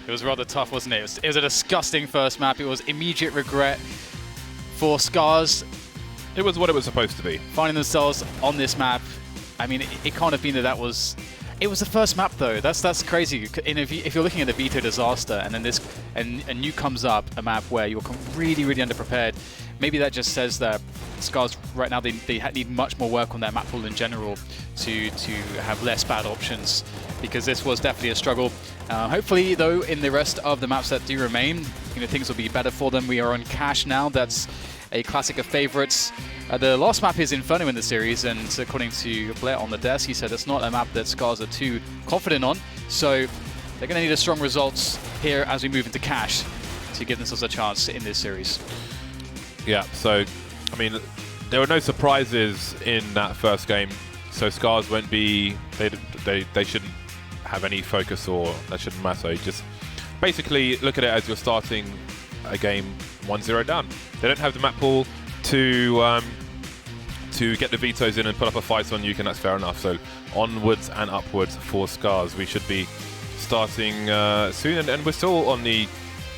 It was rather tough, wasn't it? It was a disgusting first map. It was immediate regret for Scarz. It was what it was supposed to be. Finding themselves on this map. I mean, it can't have been that was... It was the first map though. That's crazy. And if you're looking at the Veto disaster, and then a new comes up, a map where you're really underprepared, maybe that just says that Scarz right now they need much more work on their map pool in general to have less bad options, because this was definitely a struggle. Hopefully though, in the rest of the maps that do remain, things will be better for them. We are on Cache now. That's a classic of favorites. The last map is Inferno in the series, and according to Blair on the desk, he said it's not a map that Scarz are too confident on, so they're going to need a strong results here as we move into Cache to give themselves a chance in this series. Yeah, so, I mean, there were no surprises in that first game, so Scarz won't be, they shouldn't have any focus, or that shouldn't matter. Just basically look at it as you're starting a game 1-0 down. They don't have the map pool to get the vetoes in and put up a fight on you, and that's fair enough. So onwards and upwards for Scarz. We should be starting soon, and we're still on the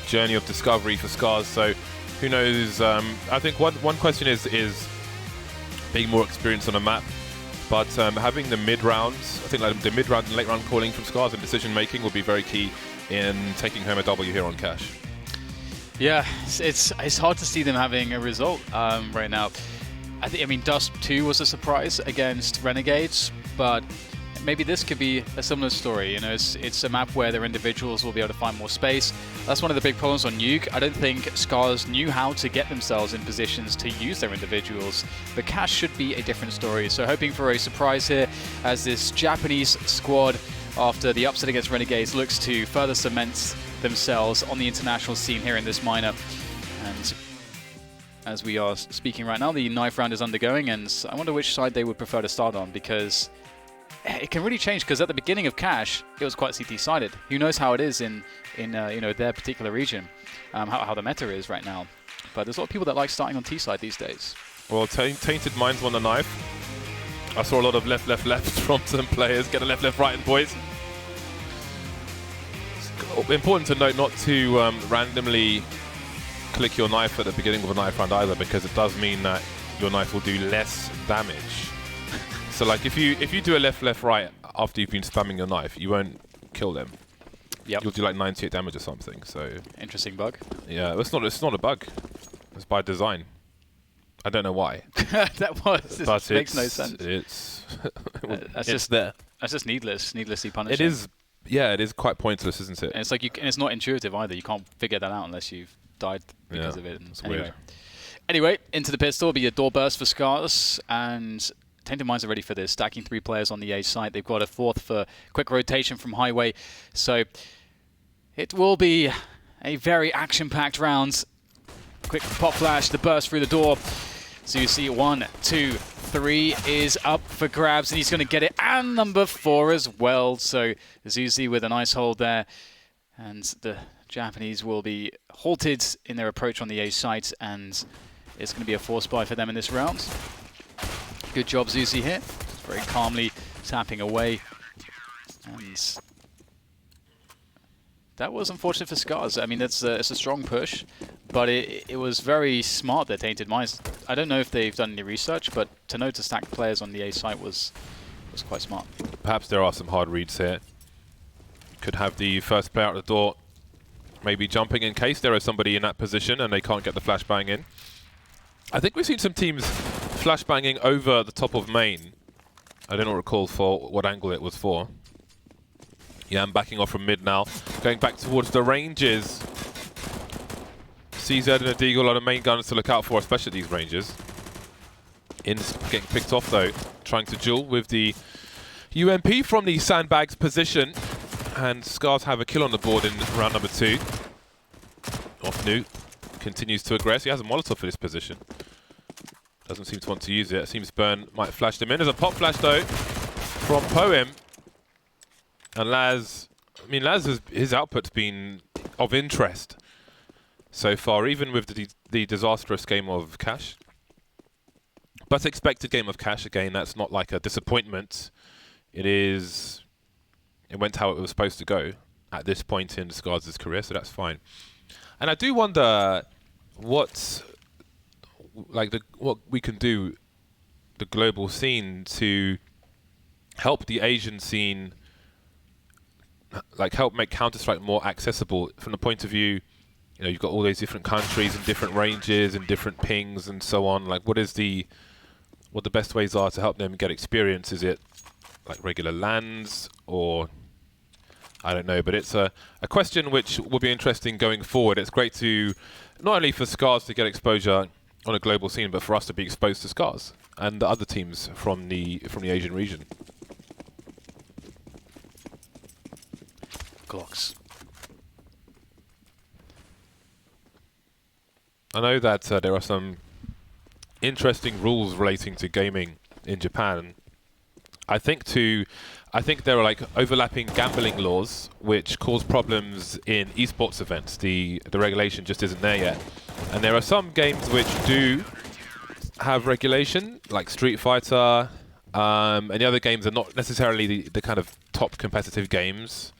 journey of discovery for Scarz. So who knows? I think one question is being more experienced on a map, but having the mid rounds, I think like the mid round and late round calling from Scarz and decision making will be very key in taking home a W here on Cache. Yeah, it's hard to see them having a result right now. I mean, Dust 2 was a surprise against Renegades, but maybe this could be a similar story. It's a map where their individuals will be able to find more space. That's one of the big problems on Nuke. I don't think Scarz knew how to get themselves in positions to use their individuals. But Cache should be a different story. So hoping for a surprise here as this Japanese squad, after the upset against Renegades, looks to further cement themselves on the international scene here in this minor. And as we are speaking right now, the knife round is undergoing, and I wonder which side they would prefer to start on, because it can really change, because at the beginning of Cache, it was quite CT-sided. Who knows how it is in their particular region, how the meta is right now. But there's a lot of people that like starting on T-side these days. Well, Tainted Minds won the knife. I saw a lot of left from some players. Get a left, right, boys. It's important to note not to randomly click your knife at the beginning of a knife round either, because it does mean that your knife will do less damage. So like if you do a left, right after you've been spamming your knife, you won't kill them. Yep. You'll do like 98 damage or something. So interesting bug. Yeah, it's not a bug. It's by design. I don't know why. But makes no sense. It's there. That's just needlessly punishing. It is. Yeah, it is quite pointless, isn't it? And it's like and it's not intuitive either. You can't figure that out unless you've died because of it. It's weird. Anyway, into the pistol will be a door burst for Scarz, and Tainted Minds are ready for this, stacking 3 players on the A site. They've got a 4th for quick rotation from Highway, so it will be a very action-packed round. Quick pop flash, the burst through the door. So you see 1, 2, 3 is up for grabs, and he's going to get it, and number 4 as well. So Zuzi with a nice hold there, and the Japanese will be halted in their approach on the A site, and it's going to be a force buy for them in this round. Good job, Zuzi here. Just very calmly tapping away. And that was unfortunate for Scarz. I mean, it's a strong push, but it was very smart that Tainted Minds. I don't know if they've done any research, but to know to stack players on the A site was quite smart. Perhaps there are some hard reads here. Could have the first player out the door maybe jumping in case there is somebody in that position and they can't get the flashbang in. I think we've seen some teams flashbanging over the top of main. I don't recall for what angle it was for. Yeah, I'm backing off from mid now. Going back towards the ranges. CZ and a Deagle are the main guns to look out for, especially at these ranges. In's getting picked off though, trying to duel with the UMP from the sandbags position. And Scarz have a kill on the board in round number 2. Off Nu continues to aggress. He has a Molotov for this position. Doesn't seem to want to use it. It seems Burn might have flashed him in. There's a pop flash though from Poem. And Laz, I mean, his output's been of interest so far, even with the disastrous game of Cache. But expected game of Cache, again, that's not like a disappointment. It went how it was supposed to go. at this point in Scarz' career, so that's fine. And I do wonder what we can do, the global scene, to help the Asian scene, like help make Counter-Strike more accessible from the point of view, you know, you've got all those different countries and different ranges and different pings and so on. Like, what the best ways are to help them get experience? Is it like regular LANs, or I don't know, but it's a question which will be interesting going forward. It's great to, not only for Scarz to get exposure on a global scene, but for us to be exposed to Scarz and the other teams from the Asian region. Glocks. I know that there are some interesting rules relating to gaming in Japan. I think there are like overlapping gambling laws which cause problems in esports events. The regulation just isn't there yet. And there are some games which do have regulation, like Street Fighter, and the other games are not necessarily the kind of top competitive games.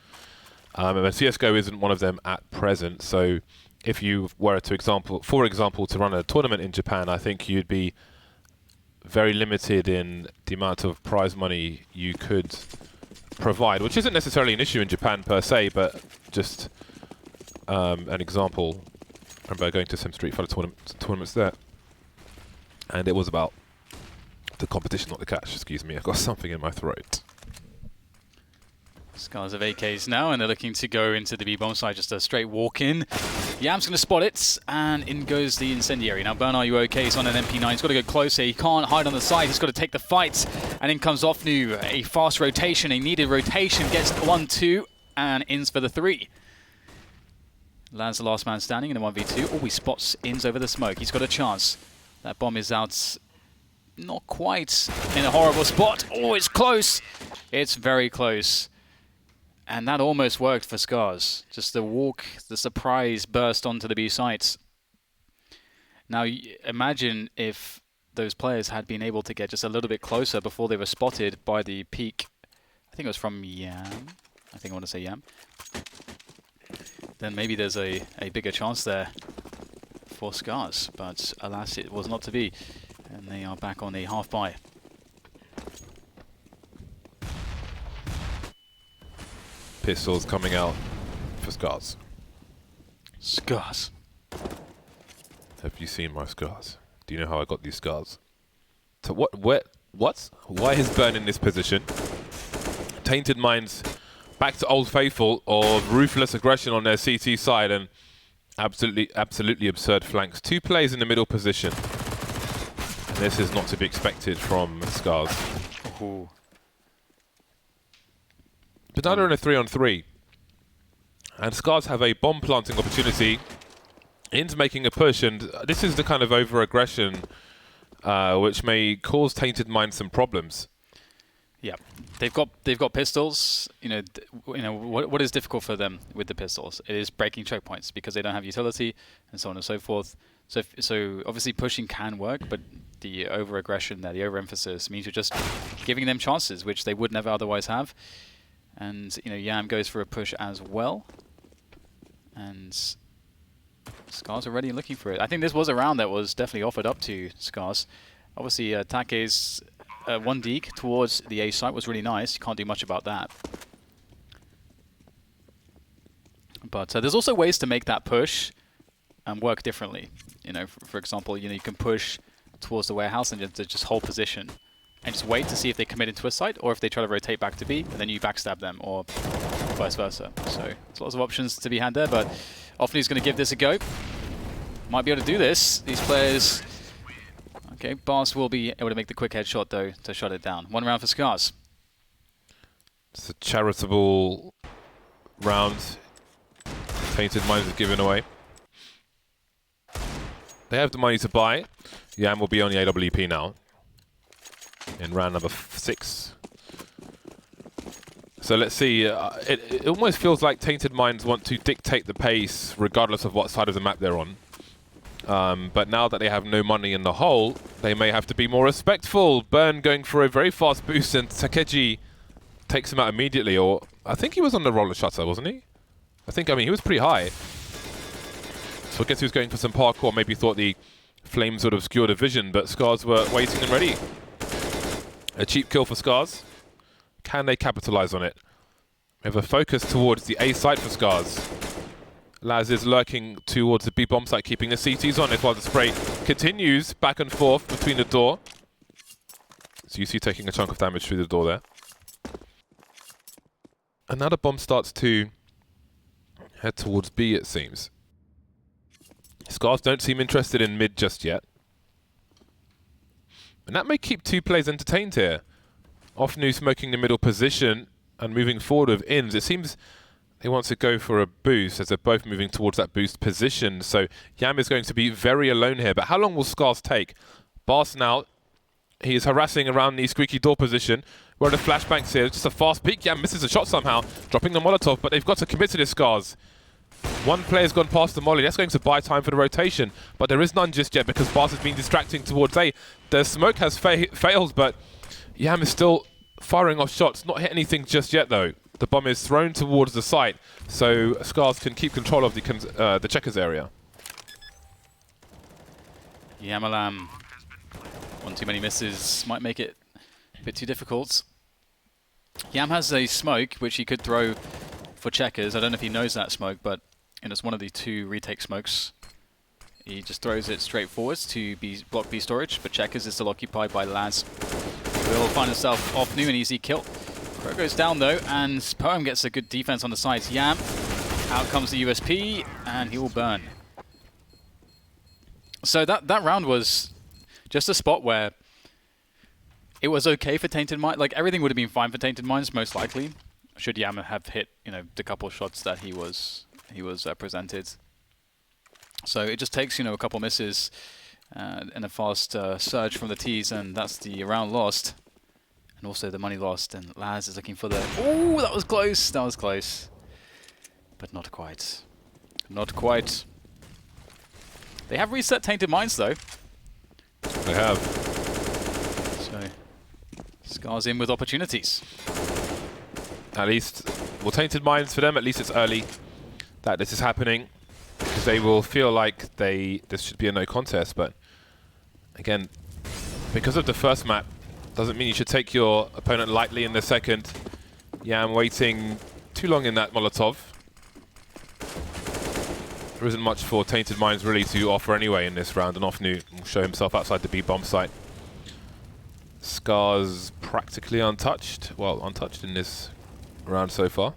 And CSGO isn't one of them at present, so if you were to, for example, to run a tournament in Japan, I think you'd be very limited in the amount of prize money you could provide, which isn't necessarily an issue in Japan per se, but just an example. I remember going to some Street Fighter tournaments there, and it was about the competition, not the cash. Excuse me, I've got something in my throat. Scarz have AKs now, and they're looking to go into the B-bomb side, just a straight walk-in. Yam's going to spot it, and in goes the incendiary. Now, Burn, are you okay? He's on an MP9. He's got to go closer. He can't hide on the side. He's got to take the fight. And in comes Offnu. A fast rotation, a needed rotation. Gets 1-2, and ins for the 3. Lands the last man standing in the 1v2. Oh, he spots ins over the smoke. He's got a chance. That bomb is out, not quite in a horrible spot. Oh, it's close. It's very close. And that almost worked for Scarz. Just the walk, the surprise burst onto the B sites. Now, imagine if those players had been able to get just a little bit closer before they were spotted by the peak. I think it was from Yam. I think I want to say Yam. Then maybe there's a bigger chance there for Scarz. But alas, it was not to be. And they are back on a half-buy. Pistols coming out for Scarz. Scarz. Have you seen my scars? Do you know how I got these scars? So what? Why is Burn in this position? Tainted Minds back to Old Faithful of ruthless aggression on their CT side and absolutely absurd flanks. 2 players in the middle position. And this is not to be expected from Scarz. Ooh. But now they're in a 3-on-3. And Scarz have a bomb planting opportunity into making a push, and this is the kind of over-aggression which may cause Tainted Minds some problems. Yeah, they've got pistols. You know what is difficult for them with the pistols? It is breaking checkpoints because they don't have utility and so on and so forth. So obviously pushing can work, but the over-aggression there, the over-emphasis means you're just giving them chances which they would never otherwise have. And you know, Yam goes for a push as well, and Scarz already looking for it. I think this was a round that was definitely offered up to Scarz. Obviously, Take's 1 deke towards the A site was really nice. You can't do much about that. But there's also ways to make that push and work differently. You know, for example, you can push towards the warehouse and just hold position and just wait to see if they commit into a site or if they try to rotate back to B, and then you backstab them, or vice versa. So there's lots of options to be had there, but Offnu's going to give this a go. Might be able to do this. These players... Okay, Bars will be able to make the quick headshot, though, to shut it down. 1 round for Scarz. It's a charitable round. Tainted Minds is given away. They have the money to buy. Yam will be on the AWP now in round number 6. So let's see. It almost feels like Tainted Minds want to dictate the pace regardless of what side of the map they're on. But now that they have no money in the hole, they may have to be more respectful. Burn going for a very fast boost, and Takeji takes him out immediately. Or I think he was on the roller shutter, wasn't he? I mean, he was pretty high. So I guess he was going for some parkour. Maybe thought the flames would obscure the vision, but Scarz were waiting and ready. A cheap kill for Scarz. Can they capitalize on it? We have a focus towards the A site for Scarz. Laz is lurking towards the B bomb site, keeping the CTs on it while the spray continues back and forth between the door. So you see taking a chunk of damage through the door there. And now the bomb starts to head towards B, it seems. Scarz don't seem interested in mid just yet. And that may keep two players entertained here. Ofnu smoking the middle position and moving forward with ins. It seems they want to go for a boost as they're both moving towards that boost position. So Yam is going to be very alone here. But how long will Scarz take? Bars now. He is harassing around the squeaky door position. Where are the flashbangs here? Just a fast peek. Yam misses a shot somehow, dropping the Molotov. But they've got to commit to this, Scarz. One player's gone past the molly. That's going to buy time for the rotation. But there is none just yet because Bars has been distracting towards A. The smoke has failed, but Yam is still firing off shots. Not hit anything just yet, though. The bomb is thrown towards the site, so Scarz can keep control of the checkers area. Yamalam, one too many misses might make it a bit too difficult. Yam has a smoke which he could throw for checkers. I don't know if he knows that smoke, but it's one of the two retake smokes. He just throws it straight forwards to block B storage, but checkers is still occupied by Laz. Will find himself off new, an easy kill. Crow goes down though, and Poem gets a good defense on the sides. Yam, out comes the USP, and he will burn. So that round was just a spot where it was okay for Tainted Minds. Like, everything would have been fine for Tainted Minds, most likely, should Yam have hit, the couple of shots that he was presented. So it just takes, a couple misses and a fast surge from the T's, and that's the round lost. And also the money lost, and Laz is looking for the... Oh, that was close! That was close. But not quite. Not quite. They have reset Tainted Minds, though. They have. So, Scarz in with opportunities. At least, well, Tainted Minds for them, at least it's early that this is happening. Because they will feel like this should be a no contest, but again, because of the first map, doesn't mean you should take your opponent lightly in the second. Yam waiting too long in that Molotov. There isn't much for Tainted Minds really to offer anyway in this round, and Ofnu will show himself outside the B bomb site. Scarz practically untouched. Well, untouched in this round so far.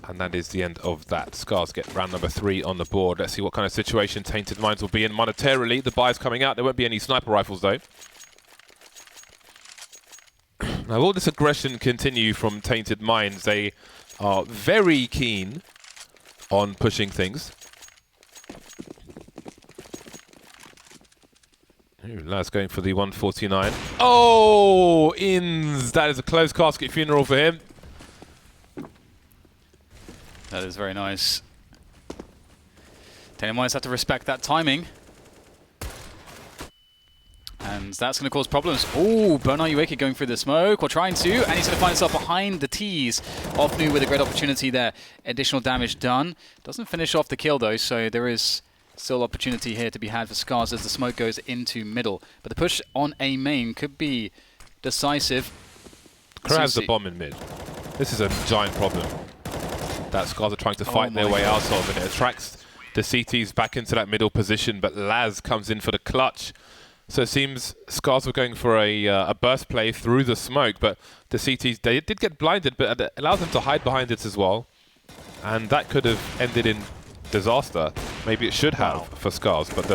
And that is the end of that. Scarz get round number 3 on the board. Let's see what kind of situation Tainted Minds will be in monetarily. The buy's coming out. There won't be any sniper rifles, though. Now, will this aggression continue from Tainted Minds? They are very keen on pushing things. Ooh, Laz going for the 149. Oh, ins! That is a close casket funeral for him. That is very nice. Tainted Minds have to respect that timing. And that's going to cause problems. Oh, Bernard Ueke going through the smoke, or trying to, and he's going to find himself behind the T's. Ofnu with a great opportunity there. Additional damage done. Doesn't finish off the kill though, so there is still opportunity here to be had for Scarz as the smoke goes into middle. But the push on A main could be decisive. Crabs the bomb in mid. This is a giant problem that Scarz are trying to fight their way out of, and it attracts the CTs back into that middle position, but Laz comes in for the clutch. So it seems Scarz were going for a burst play through the smoke, but the CTs, they did get blinded, but it allows them to hide behind it as well. And that could have ended in disaster. Maybe it should have for Scarz, but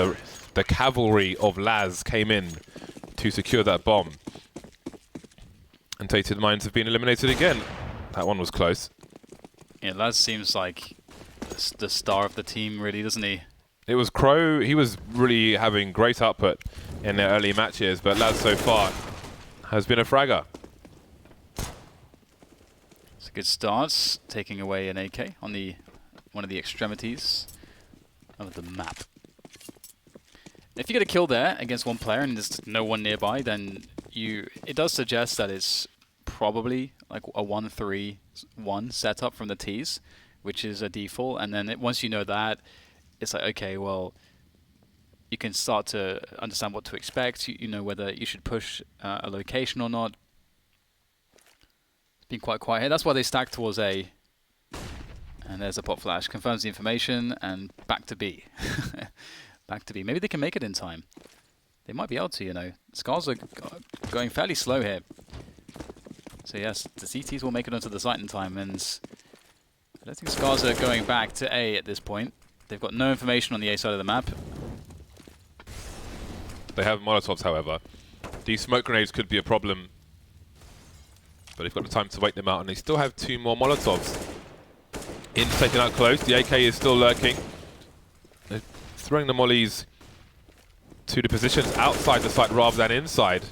the cavalry of Laz came in to secure that bomb. And Tainted Minds have been eliminated again. That one was close. Yeah, Laz seems like the star of the team, really, doesn't he? It was Crow. He was really having great output in their early matches, but Laz so far has been a fragger. It's a good start, taking away an AK on one of the extremities of the map. If you get a kill there against one player and there's no one nearby, then it does suggest that it's probably like a 1-3-1 setup from the T's, which is a default. And then once you know that, it's like, okay, well, you can start to understand what to expect. You know whether you should push a location or not. It's been quite quiet here. That's why they stack towards A. And there's a pop flash. Confirms the information, and back to B. Back to B. Maybe they can make it in time. They might be able to, you know. Scarz are going fairly slow here. So yes, the CTs will make it onto the site in time, and I don't think Scarz are going back to A at this point. They've got no information on the A side of the map. They have Molotovs, however. These smoke grenades could be a problem, but they've got the time to wait them out, and they still have 2 more Molotovs. In taken out close. The AK is still lurking. They're throwing the mollies to the positions outside the site rather than inside.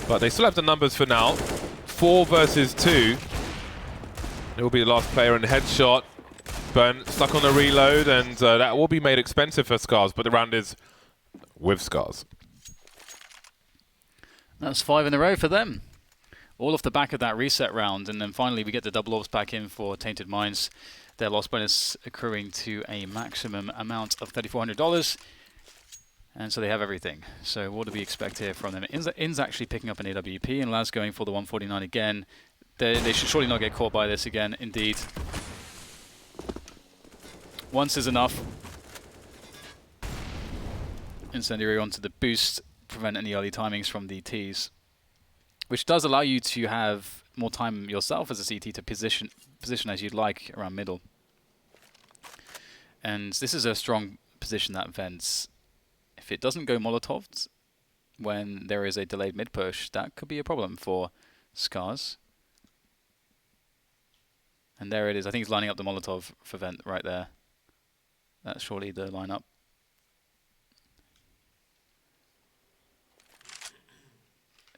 But they still have the numbers for now. 4 versus 2. It will be the last player in the headshot. Burn stuck on the reload, and that will be made expensive for Scarz, but the round is with Scarz. That's 5 in a row for them. All off the back of that reset round, and then finally we get the double orbs back in for Tainted Minds. Their loss bonus accruing to a maximum amount of $3,400. And so they have everything. So what do we expect here from them? In's actually picking up an AWP, and Laz going for the 149 again. They should surely not get caught by this again, indeed. Once is enough. Incendiary onto the boost, prevent any early timings from the Ts. Which does allow you to have more time yourself as a CT to position as you'd like around middle. And this is a strong position that vents. If it doesn't go Molotovs when there is a delayed mid push, that could be a problem for Scarz. And there it is. I think he's lining up the Molotov for vent right there. That's surely the lineup.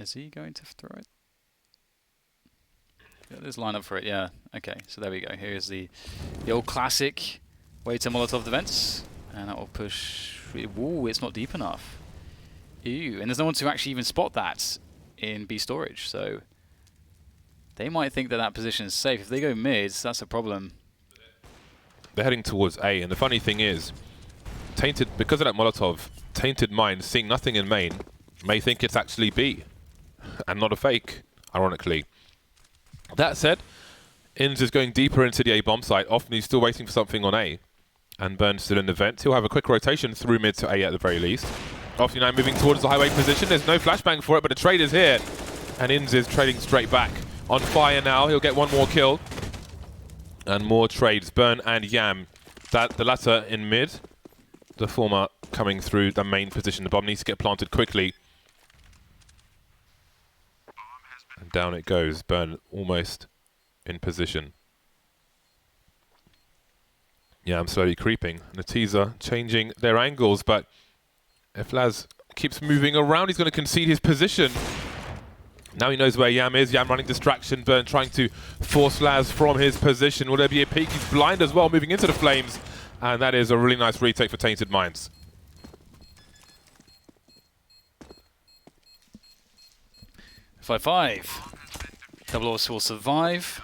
Is he going to throw it? Yeah, there's lineup for it, yeah. Okay, so there we go. Here's the old classic way to Molotov the vents. And that will push. Ooh, it's not deep enough. Ew, and there's no one to actually even spot that in B storage, so they might think that that position is safe. If they go mid, that's a problem. They're heading towards A, and the funny thing is, Tainted, because of that Molotov, Tainted Mind, seeing nothing in main, may think it's actually B, and not a fake, ironically. That said, Inz is going deeper into the A bomb site. Often he's still waiting for something on A, and Burn's still in the vent. He'll have a quick rotation through mid to A at the very least. Often now moving towards the highway position. There's no flashbang for it, but the trade is here, and Inz is trading straight back. On fire now, he'll get one more kill. And more trades, Burn and Yam. The latter in mid, the former coming through the main position. The bomb needs to get planted quickly. And down it goes, Burn almost in position. Yam slowly creeping, and the teaser changing their angles, but if Laz keeps moving around, he's going to concede his position. Now he knows where Yam is. Yam running distraction. Burn trying to force Laz from his position. Will there be a peek? He's blind as well, moving into the flames. And that is a really nice retake for Tainted Minds. 5-5. Double Orbs will survive.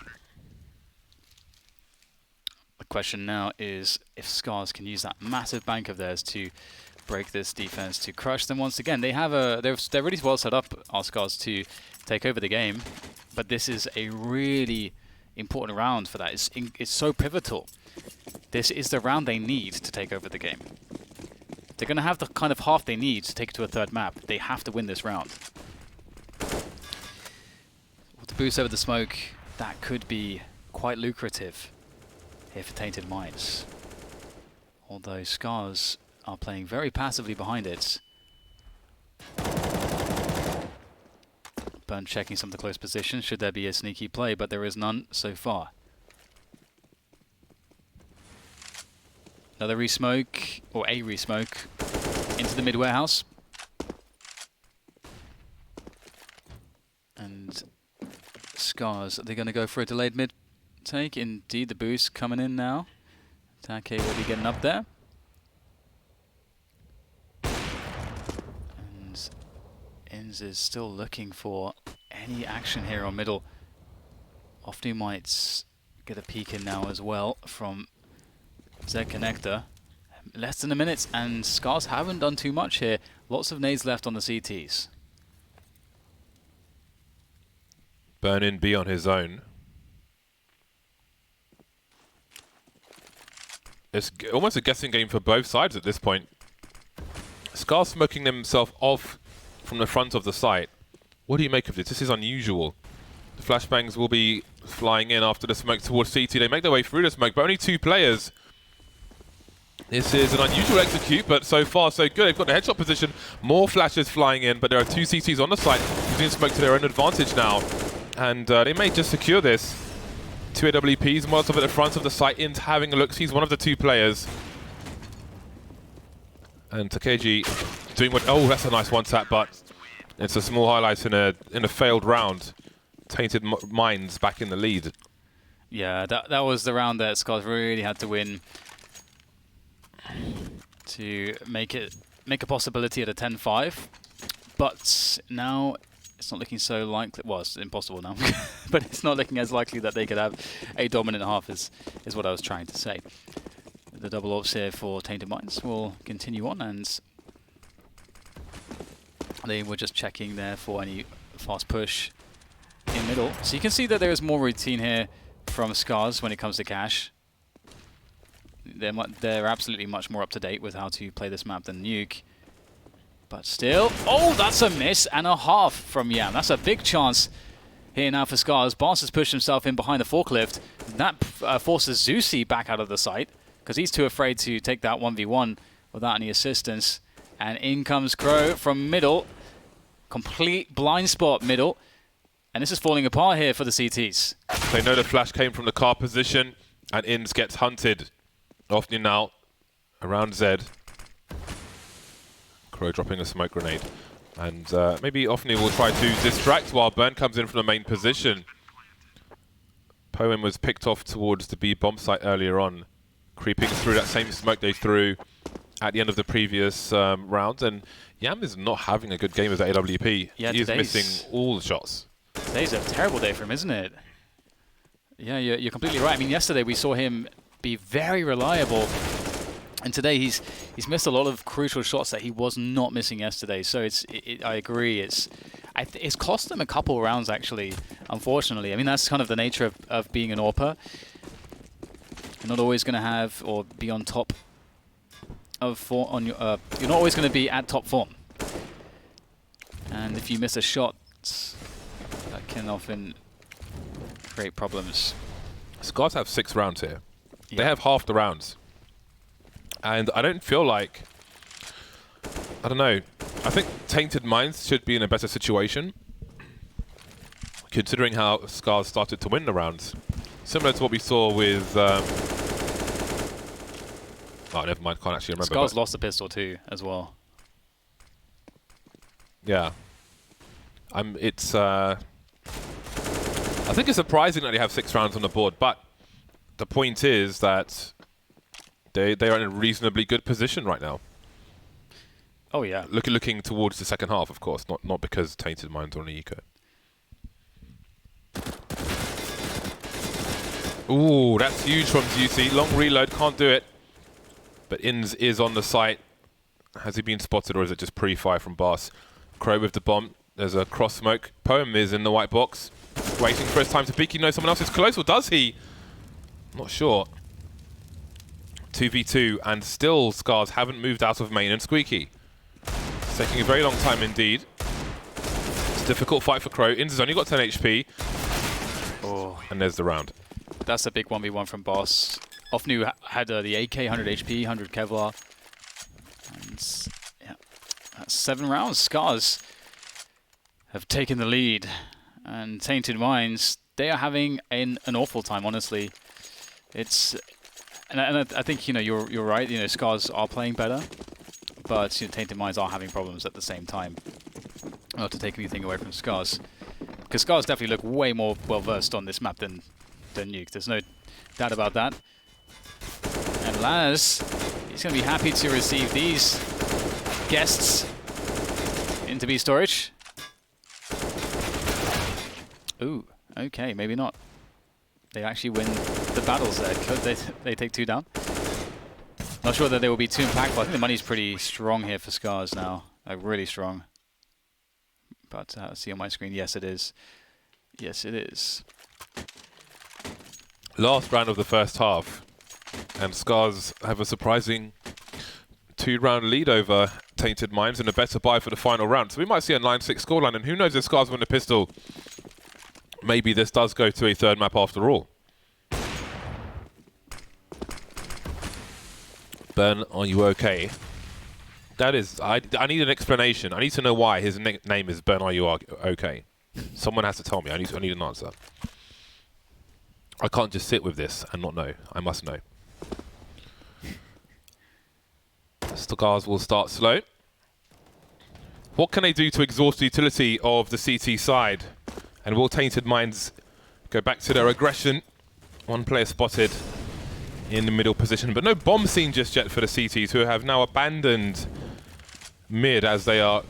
The question now is if Scarz can use that massive bank of theirs to break this defense, to crush them once again. They have they're really well set up, our Scarz, to take over the game, but this is a really important round for that. It's so pivotal. This is the round they need to take over the game. They're going to have the kind of half they need to take it to a third map. They have to win this round. With the boost over the smoke, that could be quite lucrative here for Tainted Minds. Although Scarz are playing very passively behind it. Burn checking some of the close positions, should there be a sneaky play, but there is none so far. Another re-smoke, or a re-smoke, into the mid-warehouse. And Scarz, are they going to go for a delayed mid-take? Indeed, the boost coming in now. Take will be getting up there. And Inz is still looking for any action here on middle. Ofni might get a peek in now as well from Z Connector. Less than a minute, and Scarz haven't done too much here. Lots of nades left on the CTs. Burn in B on his own. It's almost a guessing game for both sides at this point. Scarz smoking himself off from the front of the site. What do you make of this? This is unusual. The flashbangs will be flying in after the smoke towards CT. They make their way through the smoke, but only 2 players. This is an unusual execute, but so far so good. They've got the headshot position. More flashes flying in, but there are 2 CTs on the site using smoke to their own advantage now. And they may just secure this. 2 AWPs, Molotov at the front of the site. Int having a look. He's one of the 2 players. And Takeji doing what? Oh, that's a nice one tap, but it's a small highlight in a failed round. Tainted Minds back in the lead. Yeah, that was the round that Scarz really had to win to make a possibility at a 10-5. But now it's not looking so likely. Well, it's impossible now, but it's not looking as likely that they could have a dominant half is what I was trying to say. The double ops here for Tainted Minds will continue on, and they were just checking there for any fast push in middle. So you can see that there is more routine here from Scarz when it comes to cash. They're absolutely much more up to date with how to play this map than Nuke. But still, oh, that's a miss and a half from Yam. That's a big chance here now for Scarz. Bars has pushed himself in behind the forklift. That forces Zusi back out of the site because he's too afraid to take that 1v1 without any assistance. And in comes Crow from middle. Complete blind spot middle. And this is falling apart here for the CTs. They know the flash came from the car position, and Inns gets hunted. Often now around Z. Crow dropping a smoke grenade. And maybe Ofni will try to distract while Burn comes in from the main position. Poem was picked off towards the B bomb site earlier on, creeping through that same smoke they threw at the end of the previous round. And Yam is not having a good game as an AWP. Yeah, he is missing all the shots. Today's a terrible day for him, isn't it? Yeah, you're completely right. I mean, yesterday we saw him be very reliable, and today he's missed a lot of crucial shots that he was not missing yesterday. So I agree. It's cost him a couple rounds actually. Unfortunately, I mean that's kind of the nature of being an AWPer. You're not always going to have or be on top of form on your. You're not always going to be at top form, and if you miss a shot, that can often create problems. Scarz have 6 rounds here. Yeah. They have half the rounds. And I don't feel like... I don't know. I think Tainted Minds should be in a better situation, considering how Scarz started to win the rounds. Similar to what we saw with... oh, never mind. Can't actually remember. Scarz lost the pistol too, as well. Yeah. I think it's surprising that they have 6 rounds on the board, but the point is that they are in a reasonably good position right now. Oh yeah. Looking towards the second half, of course, not because Tainted Minds are on the eco. Ooh, that's huge from Zusi. Long reload, can't do it. But Inns is on the site. Has he been spotted, or is it just pre-fire from Bars? Crow with the bomb. There's a cross smoke. Poem is in the white box, waiting for his time to peek. He knows someone else is close, or does he? Not sure. 2v2, and still Scarz haven't moved out of main, and Squeaky. It's taking a very long time indeed. It's a difficult fight for Crow. Inns has only got 10 HP. Oh. And there's the round. That's a big 1v1 from Boss. Ofnu had the AK, 100 HP, 100 Kevlar. And yeah, that's 7 rounds. Scarz have taken the lead. And Tainted Minds, they are having an awful time, honestly. It's... And I think, you know, you're right. You know, Scarz are playing better, but you know, Tainted Minds are having problems at the same time. Not to take anything away from Scarz, because Scarz definitely look way more well versed on this map than Nuke. There's no doubt about that. And Laz, he's going to be happy to receive these guests into B storage. Ooh, okay, maybe not. They actually win the battles there. Could they take 2 down? Not sure that they will be too impactful. I think the money's pretty strong here for Scarz now. Like, really strong. But see on my screen, yes it is. Yes it is. Last round of the first half, and Scarz have a surprising 2-round lead over Tainted Minds and a better buy for the final round. So we might see a 9-6 scoreline, and who knows if Scarz win the pistol, maybe this does go to a 3rd map after all. Ben, are you okay? That is, I need an explanation. I need to know why his nickname is Ben, are you okay? Someone has to tell me. I need an answer. I can't just sit with this and not know. I must know. Scarz will start slow. What can they do to exhaust the utility of the CT side? And will Tainted Minds go back to their aggression? One player spotted in the middle position, but no bomb seen just yet for the CTs, who have now abandoned mid as they are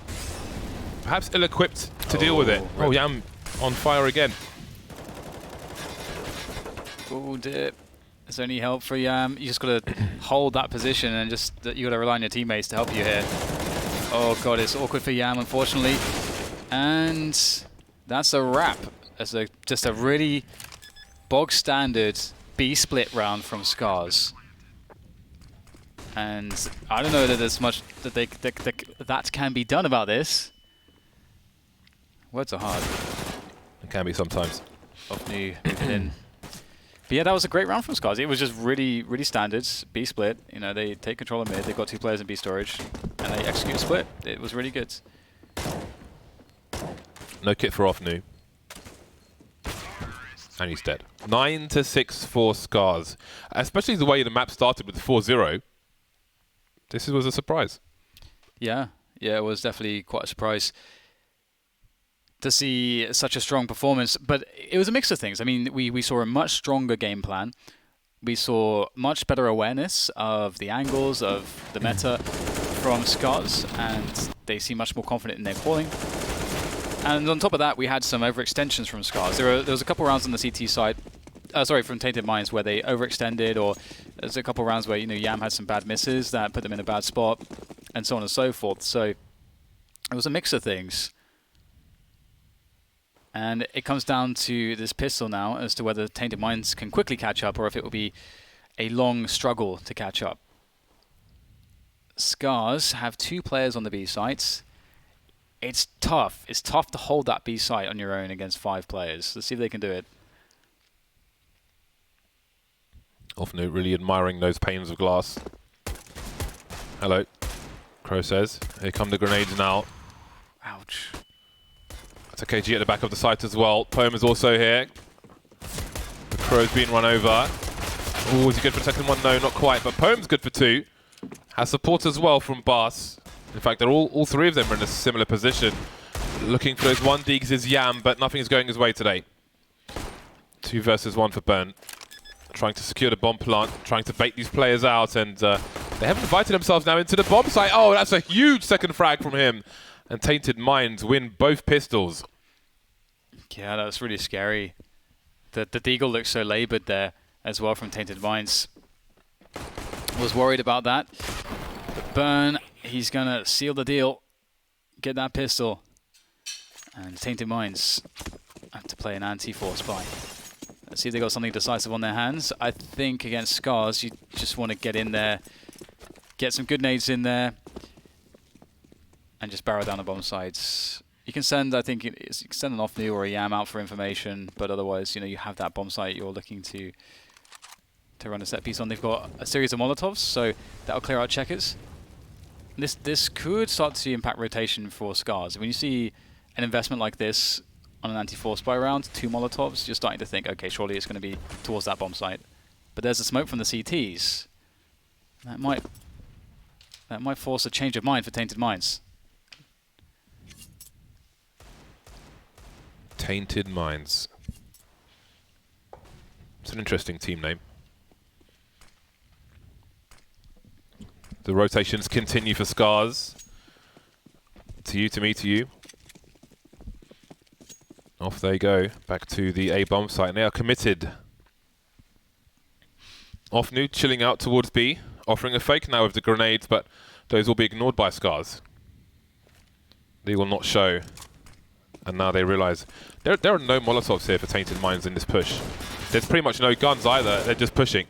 perhaps ill-equipped to deal with it. Oh, Yam on fire again. Oh dear. Is there any help for Yam? You just got to hold that position and just you got to rely on your teammates to help you here. Oh god, it's awkward for Yam, unfortunately. And that's a wrap. That's just a really bog standard B split round from Scarz. And I don't know that there's much that that can be done about this. Words are hard. It can be sometimes. Off new moving in. But yeah, that was a great round from Scarz. It was just really, really standard. B split. You know, they take control of mid. They've got 2 players in B storage, and they execute a split. It was really good. No kit for off new. And he's dead. 9-6 for Scarz. Especially the way the map started with 4-0. This was a surprise. Yeah, it was definitely quite a surprise to see such a strong performance, but it was a mix of things. I mean, we saw a much stronger game plan. We saw much better awareness of the angles, of the meta from Scarz, and they seem much more confident in their calling. And on top of that, we had some overextensions from Scarz. There was a couple rounds on the CT side, from Tainted Minds, where they overextended, or there's a couple rounds where, you know, Yam had some bad misses that put them in a bad spot, and so on and so forth. So it was a mix of things. And it comes down to this pistol now as to whether Tainted Minds can quickly catch up or if it will be a long struggle to catch up. Scarz have 2 players on the B sites. It's tough. It's tough to hold that B site on your own against 5 players. Let's see if they can do it. Often really admiring those panes of glass. Hello, Crow says. Here come the grenades now. Ouch. That's a KG at the back of the site as well. Poem is also here. The Crow's being run over. Oh, is he good for the second one? No, not quite. But Poem's good for 2. Has support as well from Bass. In fact, they're all 3 of them are in a similar position. Looking for those 1 digs is Yam, but nothing is going his way today. 2 versus 1 for Burn. Trying to secure the bomb plant, trying to bait these players out, and they have invited themselves now into the bomb site. Oh, that's a huge second frag from him. And Tainted Minds win both pistols. Yeah, that was really scary. The Deagle looks so laboured there as well from Tainted Minds. Was worried about that. But Burn, he's going to seal the deal. Get that pistol. And Tainted Minds have to play an anti-force spy. Let's see if they got something decisive on their hands. I think against Scarz, you just want to get in there, get some good nades in there, and just barrel down the bomb sites. You can send, I think, you can send an off-new or a Yam out for information, but otherwise, you know, you have that bomb site you're looking to run a set piece on. They've got a series of Molotovs, so that'll clear out checkers. This could start to impact rotation for Scarz. When you see an investment like this on an anti-force spy round, 2 Molotovs, you're starting to think, okay, surely it's going to be towards that bomb site. But there's the smoke from the CTs. That might force a change of mind for Tainted Minds. Tainted Minds. It's an interesting team name. The rotations continue for Scarz. To you, to me, to you. Off they go, back to the A bomb site, and they are committed. Offnu chilling out towards B, offering a fake now with the grenades, but those will be ignored by Scarz. They will not show. And now they realise there are no Molotovs here for Tainted Minds in this push. There's pretty much no guns either, they're just pushing.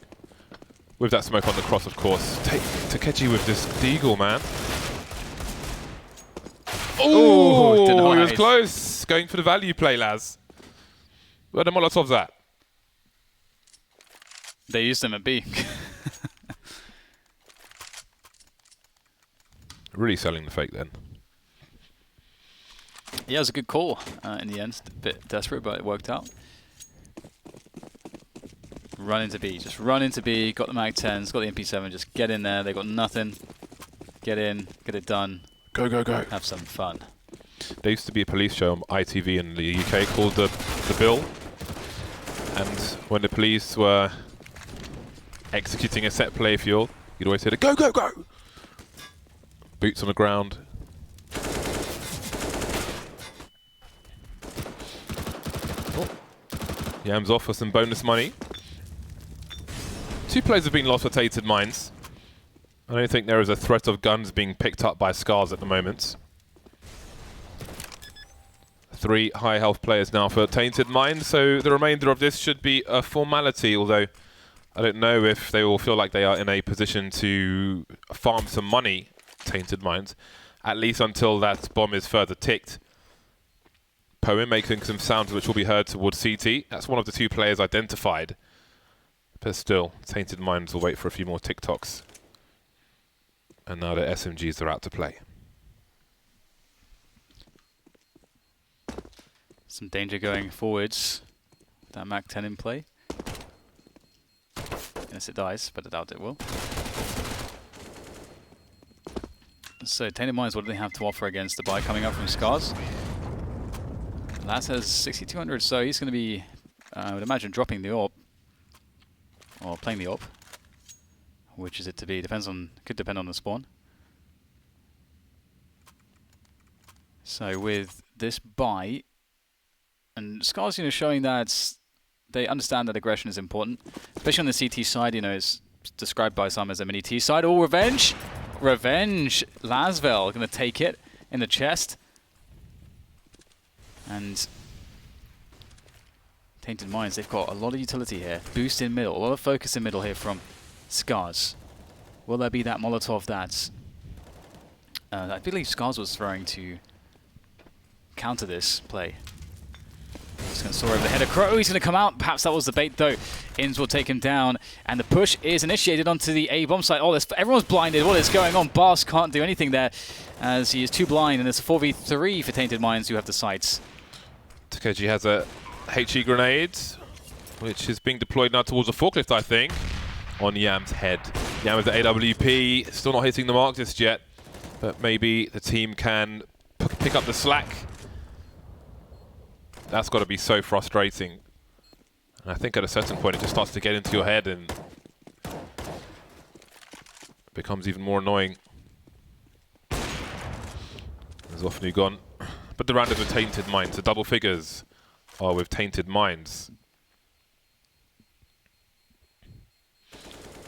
With that smoke on the cross, of course. Takeji with this deagle, man. Oh, he was close. Going for the value play, Laz. Where are the Molotovs at? They used them at B. Really selling the fake then. Yeah, it was a good call in the end. A bit desperate, but it worked out. Run into B. Just run into B. Got the Mag 10s, got the MP7. Just get in there. They got nothing. Get in, get it done. Go, go, go. Have some fun. There used to be a police show on ITV in the UK called The Bill. And when the police were executing a set play fuel, you'd always hear the go, go, go! Boots on the ground. Oh. Yams off for some bonus money. 2 players have been lost for Tainted Minds. I don't think there is a threat of guns being picked up by Scarz at the moment. 3 high health players now for Tainted Minds, so the remainder of this should be a formality, although I don't know if they will feel like they are in a position to farm some money, Tainted Minds, at least until that bomb is further ticked. Poem making some sounds which will be heard towards CT. That's one of the 2 players identified. But still, Tainted Minds will wait for a few more TikToks. And now the SMGs are out to play. Some danger going forwards. That Mag 10 in play. Unless it dies, but I doubt it will. So, Tainted Minds, what do they have to offer against the buy coming up from Scarz? Laz has 6,200, so he's going to be, I would imagine, dropping the AWP. Or playing the AWP. Which is it to be? Could depend on the spawn. So with this buy, and Scarz, showing that they understand that aggression is important, especially on the CT side. It's described by some as a mini T side. Oh, revenge! Revenge! Lasvel going to take it in the chest. And Tainted Minds, they've got a lot of utility here. Boost in middle, a lot of focus in middle here from Scarz. Will there be that Molotov that I believe Scarz was throwing to counter this play? He's going to soar over the head of Crow. He's going to come out. Perhaps that was the bait, though. Inns will take him down, and the push is initiated onto the A bomb site. Oh, everyone's blinded. What is going on? Bars can't do anything there, as he is too blind, and it's a 4v3 for Tainted Minds, who have the sights. Takeji has a HE grenade, which is being deployed now towards the forklift, I think, on Yam's head. Yam with the AWP, still not hitting the mark just yet, but maybe the team can pick up the slack. That's got to be so frustrating. And I think at a certain point it just starts to get into your head and becomes even more annoying. There's Offnu gone. But the round is with Tainted Minds, the double figures are with Tainted Minds.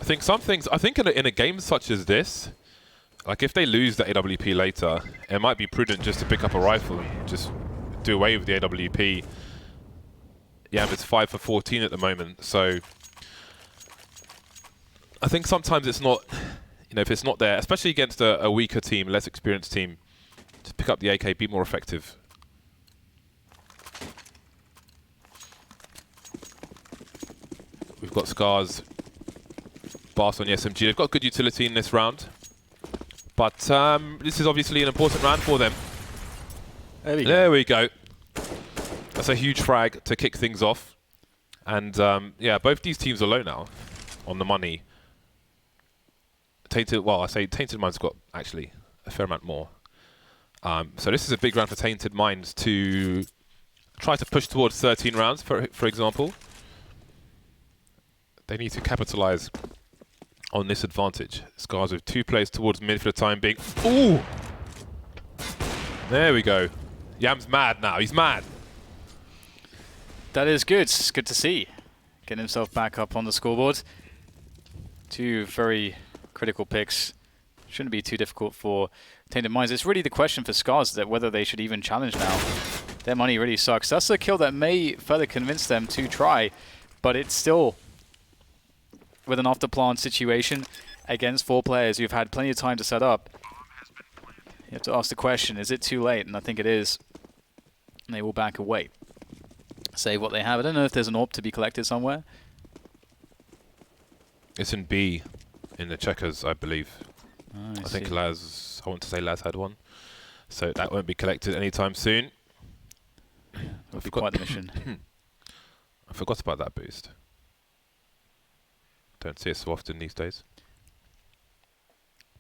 I think in a game such as this, like if they lose the AWP later, it might be prudent just to pick up a rifle and just do away with the AWP. Yeah, it's 5 for 14 at the moment, so I think sometimes it's not, if it's not there, especially against a weaker team, less experienced team, to pick up the AK, be more effective. We've got Scarz, Bars on the SMG. They've got good utility in this round, but this is obviously an important round for them. There we go. That's a huge frag to kick things off. And yeah, both these teams are low now on the money. Tainted Minds got actually a fair amount more. So this is a big round for Tainted Minds to try to push towards 13 rounds, for example. They need to capitalize on this advantage. Scarz with 2 players towards mid for the time being. Ooh! There we go. Yam's mad now. He's mad. That is good. It's good to see. Getting himself back up on the scoreboard. 2 very critical picks. Shouldn't be too difficult for Tainted Minds. It's really the question for Scarz that whether they should even challenge now. Their money really sucks. That's a kill that may further convince them to try, but it's still with an after-plant situation against 4 players who've had plenty of time to set up. You have to ask the question, is it too late? And I think it is. And they will back away. Save what they have. I don't know if there's an AWP to be collected somewhere. It's in B, in the checkers, I believe. Oh, I think Laz, I want to say Laz had one. So that won't be collected anytime soon. Yeah, that would be quite the mission. I forgot about that boost. Don't see it so often these days.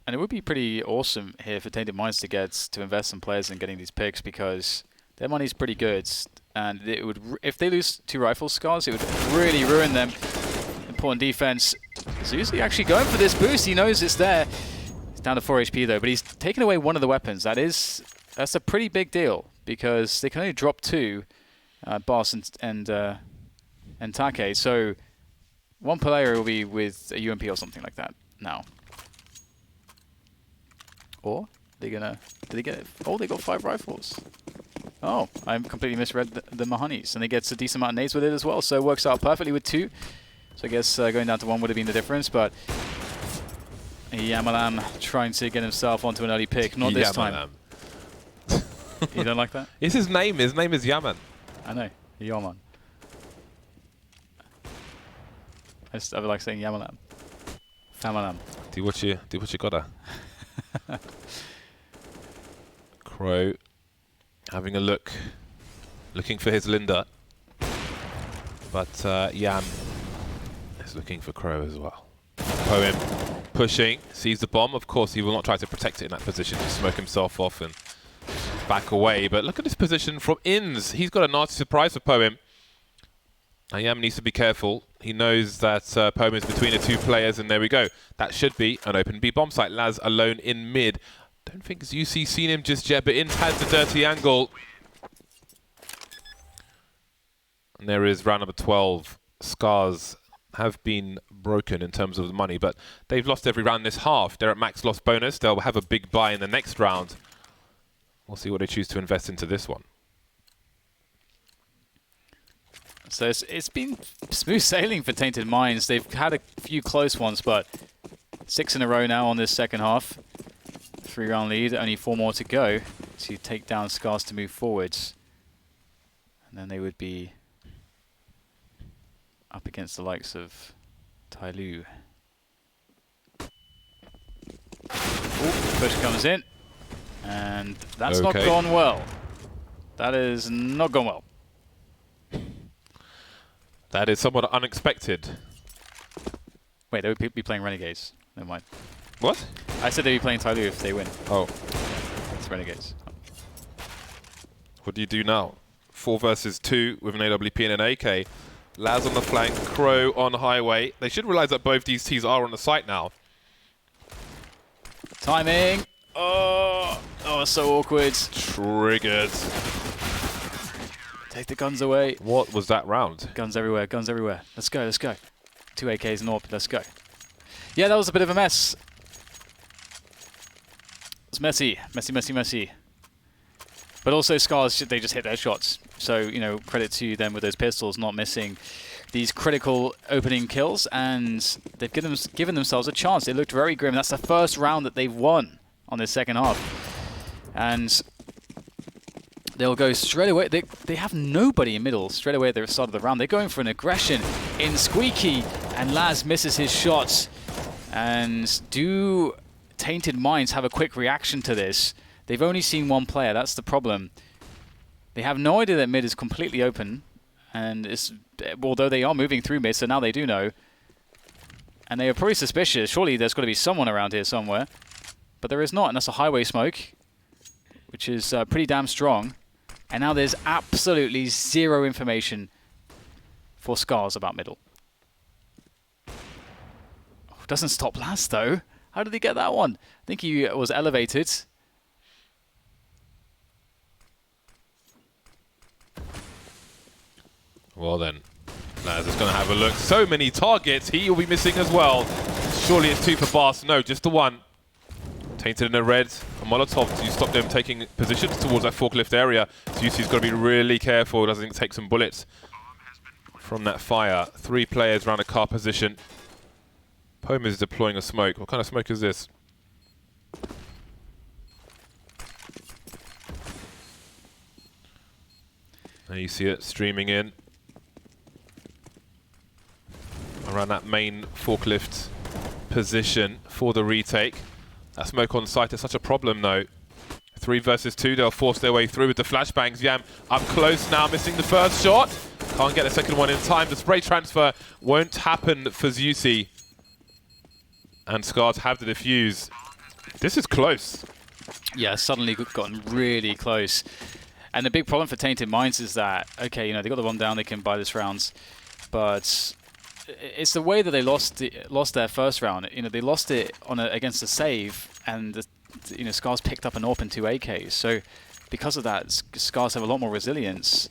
And it would be pretty awesome here for Tainted Minds to get to invest some players in getting these picks because their money's pretty good. And it would, if they lose 2 rifle Scarz, it would really ruin them. Important defense. Zuzi actually going for this boost. He knows it's there. He's down to 4 HP though, but he's taken away one of the weapons. That's a pretty big deal because they can only drop 2, Boss and Take. So one player will be with a UMP or something like that now. Or they're gonna, did they get it? Oh, they got 5 rifles. Oh, I completely misread the Mahanis, and they get a decent amount of nades with it as well. So it works out perfectly with 2. So I guess going down to 1 would have been the difference, but Yamalam trying to get himself onto an early pick. Not this time. You don't like that? It's his name. His name is Yaman. I know. Yaman. I would like saying Yamalam. Famalam. Do what you gotta. Crow having a look, looking for his Linda, but Yam is looking for Crow as well. Poem pushing, sees the bomb. Of course, he will not try to protect it in that position, to smoke himself off and back away. But look at this position from Inns. He's got a nasty surprise for Poem. And Yam needs to be careful. He knows that Poem is between the 2 players, and there we go. That should be an open B bomb site. Laz alone in mid. Don't think Zusi seen him just yet, but Inns has the dirty angle. And there is round number 12. Scarz have been broken in terms of the money, but they've lost every round this half. They're at max loss bonus. They'll have a big buy in the next round. We'll see what they choose to invest into this one. So it's been smooth sailing for Tainted Minds. They've had a few close ones, but 6 in a row now on this second half. 3-round lead, only 4 more to go to take down Scarz to move forwards. And then they would be up against the likes of Tyloo. Push comes in, and that's not gone well. That is not gone well. That is somewhat unexpected. Wait, they would be playing Renegades. Never mind. What? I said they'd be playing Tyloo if they win. Oh. Yeah, it's Renegades. What do you do now? 4 versus 2 with an AWP and an AK. Laz on the flank, Crow on highway. They should realize that both these teams are on the site now. Timing. Oh, so awkward. Triggered. Take the guns away. What was that round? Guns everywhere, guns everywhere. Let's go, let's go. 2 AKs and AWP, let's go. Yeah, that was a bit of a mess. It's messy, messy. But also Scarz, they just hit their shots. So, you know, credit to them with those pistols not missing these critical opening kills, and they've given themselves a chance. It looked very grim. That's the first round that they've won on this second half. And they'll go straight away. They have nobody in middle straight away at the start of the round. They're going for an aggression in Squeaky, and Laz misses his shots. And do Tainted Minds have a quick reaction to this? They've only seen 1 player. That's the problem. They have no idea that mid is completely open, and although they are moving through mid, so now they do know. And they are pretty suspicious. Surely there's got to be someone around here somewhere, but there is not, and that's a highway smoke, which is pretty damn strong. And now there's absolutely 0 information for Scarz about middle. Oh, doesn't stop Laz though. How did he get that one? I think he was elevated. Well then, Laz is going to have a look. So many targets. He will be missing as well. Surely it's 2 for Bas. No, just the 1. Tainted in the red. A Molotov to stop them taking positions towards that forklift area. So UC's got to be really careful. Doesn't take some bullets from that fire. 3 players around a car position. Poma is deploying a smoke. What kind of smoke is this? And you see it streaming in around that main forklift position for the retake. That smoke on site is such a problem though. 3 versus 2, they'll force their way through with the flashbangs. Yam up close now, missing the first shot. Can't get the second one in time. The spray transfer won't happen for Zusi. And Scarz have the defuse. This is close. Yeah, suddenly gotten really close. And the big problem for Tainted Minds is that, okay, you know, they got the bomb down, they can buy this rounds, but it's the way that they lost their first round. You know, they lost it on against a save, and you know, Scarz picked up an AWP and 2 AKs. So because of that, Scarz have a lot more resilience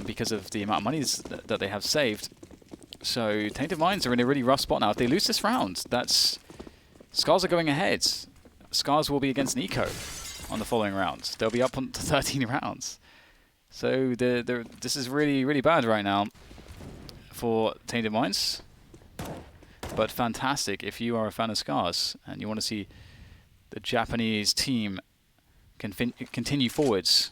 because of the amount of money that they have saved. So Tainted Minds are in a really rough spot now. If they lose this round, Scarz are going ahead. Scarz will be against Nico on the following round. They'll be up on to 13 rounds. So this is really, really bad right now for Tainted Minds. But fantastic if you are a fan of Scarz and you want to see the Japanese team continue forwards.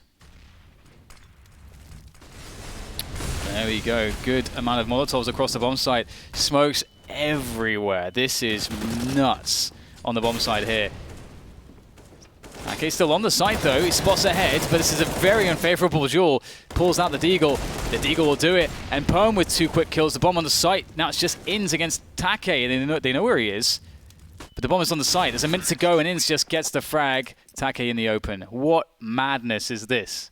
There we go. Good amount of Molotovs across the bomb site. Smokes everywhere. This is nuts on the bomb site here. Okay, still on the site though. He spots ahead, but this is a very unfavorable duel. Pulls out the Deagle. The Deagle will do it. And Poem with 2 quick kills. The bomb on the site. Now it's just Inns against Take, and they know where he is. But the bomb is on the site. There's a minute to go, and Inns just gets the frag. Take in the open. What madness is this?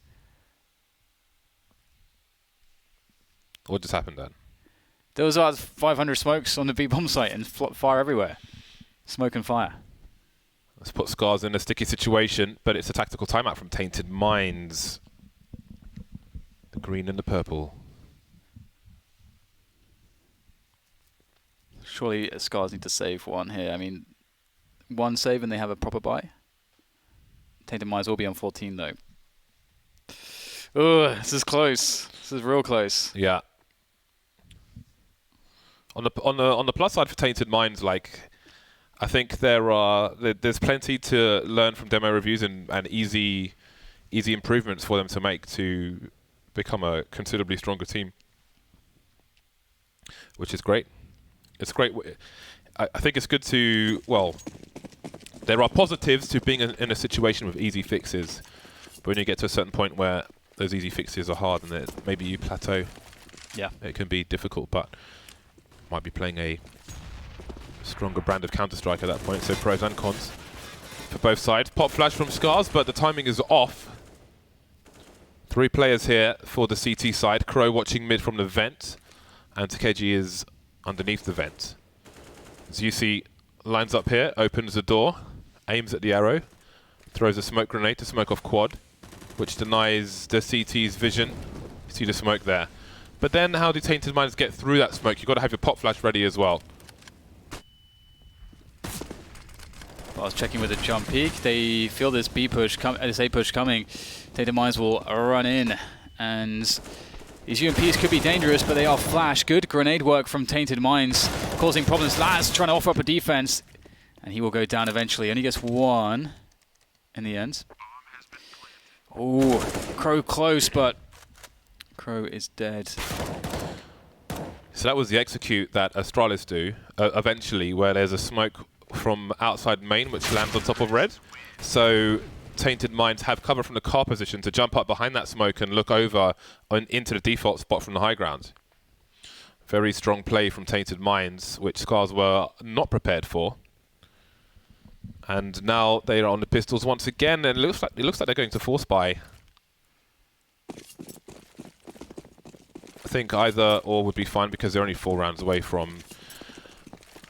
What just happened then? There was about 500 smokes on the B bomb site and fire everywhere. Smoke and fire. Let's put Scarz in a sticky situation, but it's a tactical timeout from Tainted Minds. The green and the purple. Surely Scarz need to save 1 here. I mean, 1 save and they have a proper buy. Tainted Minds will be on 14 though. Oh, this is close. This is real close. Yeah. On the plus side for Tainted Minds, like, I think there's plenty to learn from demo reviews and easy improvements for them to make to become a considerably stronger team, which is great. It's great. I think it's good to, well, there are positives to being in a situation with easy fixes, but when you get to a certain point where those easy fixes are hard and maybe you plateau, yeah, it can be difficult, but might be playing a stronger brand of Counter-Strike at that point, so pros and cons for both sides. Pop flash from Scarz, but the timing is off. 3 players here for the CT side. Crow watching mid from the vent, and Takeji is underneath the vent. Zusi lines up here, opens the door, aims at the arrow, throws a smoke grenade to smoke off quad, which denies the CT's vision. You see the smoke there. But then how do Tainted Minds get through that smoke? You've got to have your pop flash ready as well. I was checking with the jump peak. They feel this B push, this A push coming. Tainted Minds will run in, and these UMPs could be dangerous, but they are flash. Good grenade work from Tainted Minds, causing problems. Laz trying to offer up a defense, and he will go down eventually. Only gets 1 in the end. Oh, Crow close, but Crow is dead. So that was the execute that Astralis do eventually, where there's a smoke from outside main which lands on top of red. So Tainted Minds have cover from the car position to jump up behind that smoke and look over into the default spot from the high ground. Very strong play from Tainted Minds, which Scarz were not prepared for. And now they are on the pistols once again, and it looks like they're going to force buy. I think either or would be fine because they're only 4 rounds away from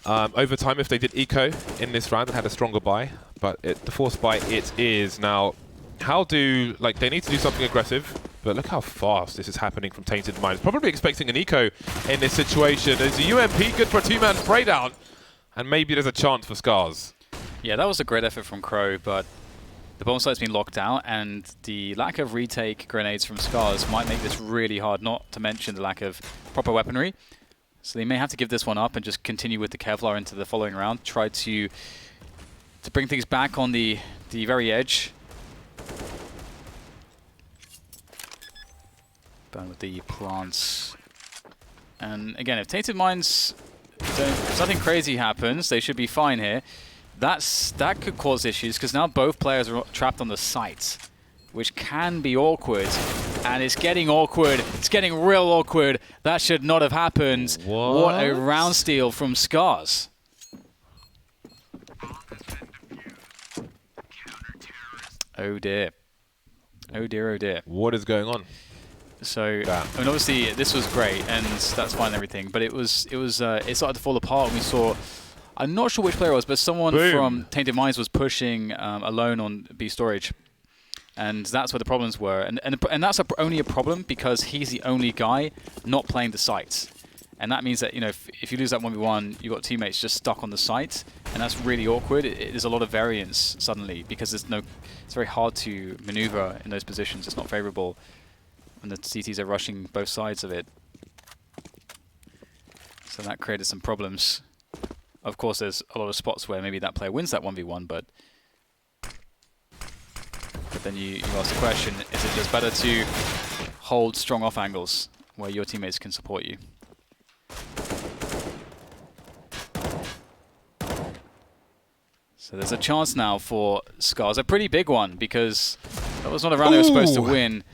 overtime if they did eco in this round and had a stronger buy. But the force buy it is now. They need to do something aggressive but look how fast this is happening from Tainted Minds. Probably expecting an eco in this situation. There's a UMP, good for a two-man spray down, and maybe there's a chance for Scarz. Yeah, that was a great effort from Crow, but the bomb site's been locked out, and the lack of retake grenades from Scarz might make this really hard, not to mention the lack of proper weaponry. So they may have to give this one up and just continue with the Kevlar into the following round, try to bring things back on the very edge. Burn with the plants. And again, if Tainted Minds if nothing crazy happens, they should be fine here. That could cause issues, because now both players are trapped on the site, which can be awkward. And it's getting awkward. It's getting real awkward. That should not have happened. What a round steal from Scarz. Oh dear. Oh dear, oh dear. What is going on? So, I mean, obviously this was great, and that's fine and everything, but it started to fall apart when we saw, I'm not sure which player it was, but someone from Tainted Minds was pushing alone on B storage. And that's where the problems were. And that's only a problem because he's the only guy not playing the site. And that means that, you know, if you lose that 1v1, you've got teammates just stuck on the site, and that's really awkward. There's a lot of variance suddenly because it's very hard to maneuver in those positions. It's not favorable when the CTs are rushing both sides of it. So that created some problems. Of course, there's a lot of spots where maybe that player wins that 1v1, but then you ask the question, is it just better to hold strong off angles where your teammates can support you? So there's a chance now for Scarz, a pretty big one, because that was not a round they were supposed to win.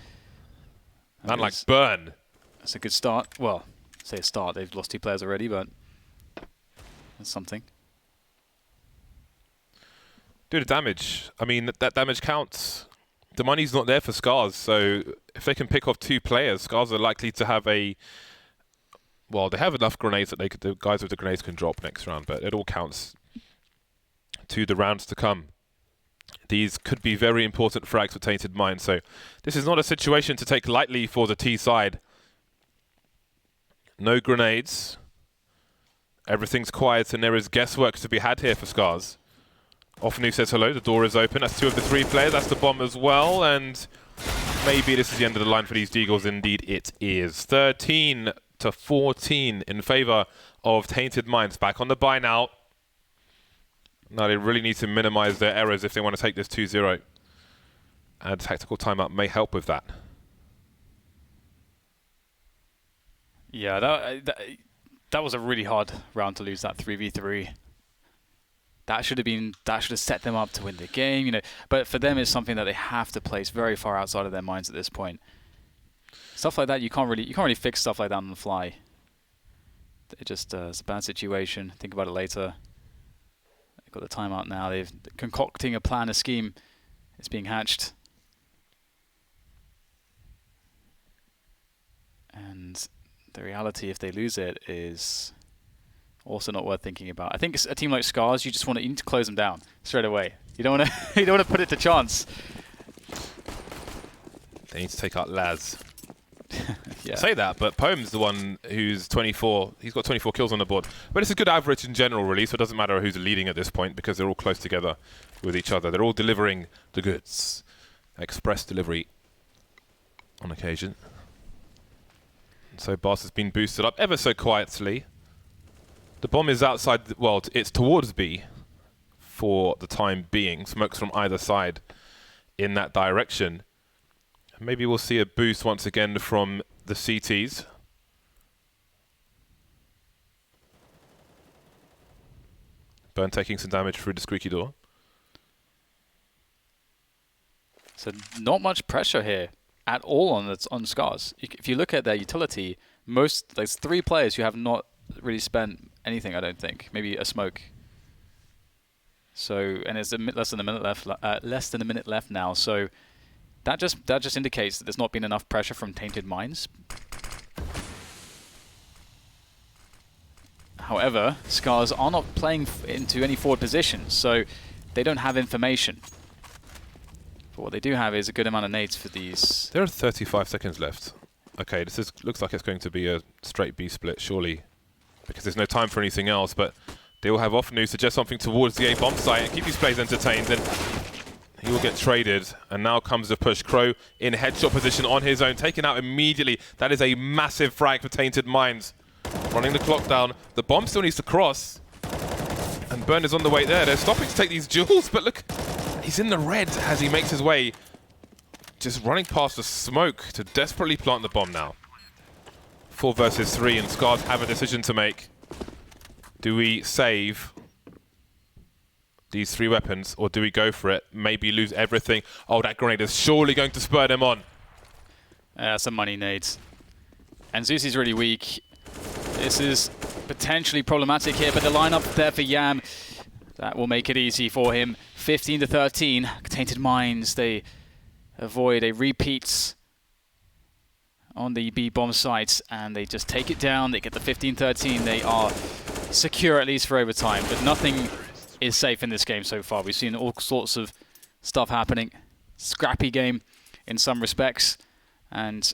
Man like Burn. That's a good start. Well, say a start, they've lost 2 players already, but that's something. Do the damage. I mean, that damage counts. The money's not there for Scarz, so if they can pick off 2 players, Scarz are likely to have a... Well, they have enough grenades that the guys with the grenades can drop next round, but it all counts to the rounds to come. These could be very important frags for Tainted Minds, so this is not a situation to take lightly for the T side. No grenades. Everything's quiet, and there is guesswork to be had here for Scarz. Offenu says hello, the door is open. That's 2 of the 3 players, that's the bomb as well, and maybe this is the end of the line for these Deagles. Indeed it is. 13 to 14 in favor of Tainted Minds. Back on the buy now. Now they really need to minimize their errors if they want to take this 2-0. And tactical timeout may help with that. Yeah, that was a really hard round to lose, that 3v3. That should have set them up to win the game, you know. But for them, it's something that they have to place very far outside of their minds at this point. Stuff like that, you can't really fix stuff like that on the fly. It just it's a bad situation. Think about it later. They've got the timeout now. They're concocting a plan, a scheme. It's being hatched. And the reality, if they lose it, is also not worth thinking about. I think a team like Scarz, you need to close them down straight away. You don't want to you don't want to put it to chance. They need to take out Laz. Yeah. I say that, but Poem's the one who's 24. He's got 24 kills on the board. But it's a good average in general, really, so it doesn't matter who's leading at this point because they're all close together with each other. They're all delivering the goods. Express delivery on occasion. And so Boss has been boosted up ever so quietly. The bomb is outside, well, it's towards B for the time being. Smokes from either side in that direction. Maybe we'll see a boost once again from the CTs. Burn taking some damage through the squeaky door. So not much pressure here at all on Scarz. If you look at their utility, there's 3 players who have not really spent anything, I don't think. Maybe a smoke. So, and it's less than a minute left now. So that just indicates that there's not been enough pressure from Tainted Minds. However, Scarz are not playing into any forward positions, so they don't have information. But what they do have is a good amount of nades for these. There are 35 seconds left. Okay, looks like it's going to be a straight B split, surely, because there's no time for anything else. But they will have off news, suggest something towards the A bomb site and keep these players entertained. And he will get traded. And now comes the push. Crow in headshot position on his own, taken out immediately. That is a massive frag for Tainted Minds. Running the clock down. The bomb still needs to cross. And Burn is on the way there. They're stopping to take these duels, but look, he's in the red as he makes his way. Just running past the smoke to desperately plant the bomb now. 4 versus 3, and Scarz have a decision to make. Do we save these 3 weapons, or do we go for it? Maybe lose everything. Oh, that grenade is surely going to spur them on. Some money nades. And Zeus really weak. This is potentially problematic here, but the lineup there for Yam, that will make it easy for him. 15 to 13. Tainted Minds, they avoid a repeat on the B bomb sites, and they just take it down. They get the 15-13. They are secure at least for overtime, but nothing is safe in this game so far. We've seen all sorts of stuff happening. Scrappy game in some respects, and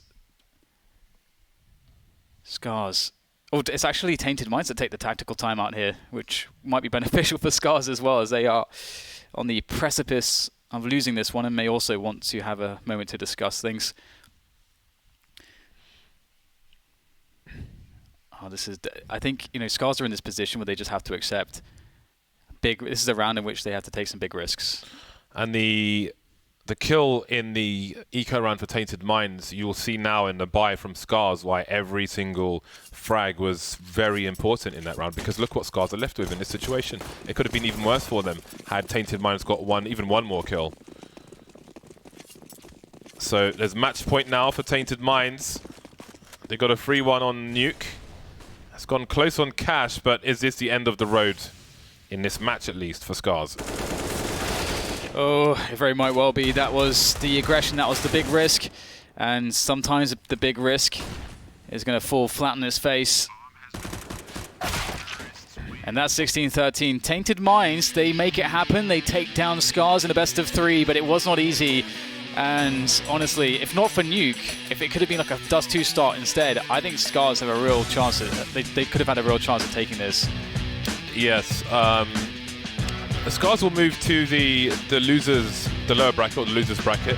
Scarz. Oh, it's actually Tainted Minds that take the tactical timeout here, which might be beneficial for Scarz as well, as they are on the precipice of losing this one and may also want to have a moment to discuss things. Oh, this is... I think, you know, Scarz are in this position where they just have to accept big... This is a round in which they have to take some big risks. And the kill in the eco round for Tainted Minds, you'll see now in the buy from Scarz why every single frag was very important in that round, because look what Scarz are left with in this situation. It could have been even worse for them had Tainted Minds got even one more kill. So there's match point now for Tainted Minds. They got a 3-1 on Nuke. It's gone close on Cash, but is this the end of the road in this match at least for Scarz? Oh, it very might well be. That was the aggression, that was the big risk. And sometimes the big risk is going to fall flat on his face. And that's 16-13. Tainted Minds, they make it happen. They take down Scarz in a best of 3, but it was not easy. And honestly, if not for Nuke, if it could have been like a Dust 2 start instead, I think Scarz have a real chance. They could have had a real chance of taking this. Yes. The Scarz will move to the lower bracket, or the losers bracket.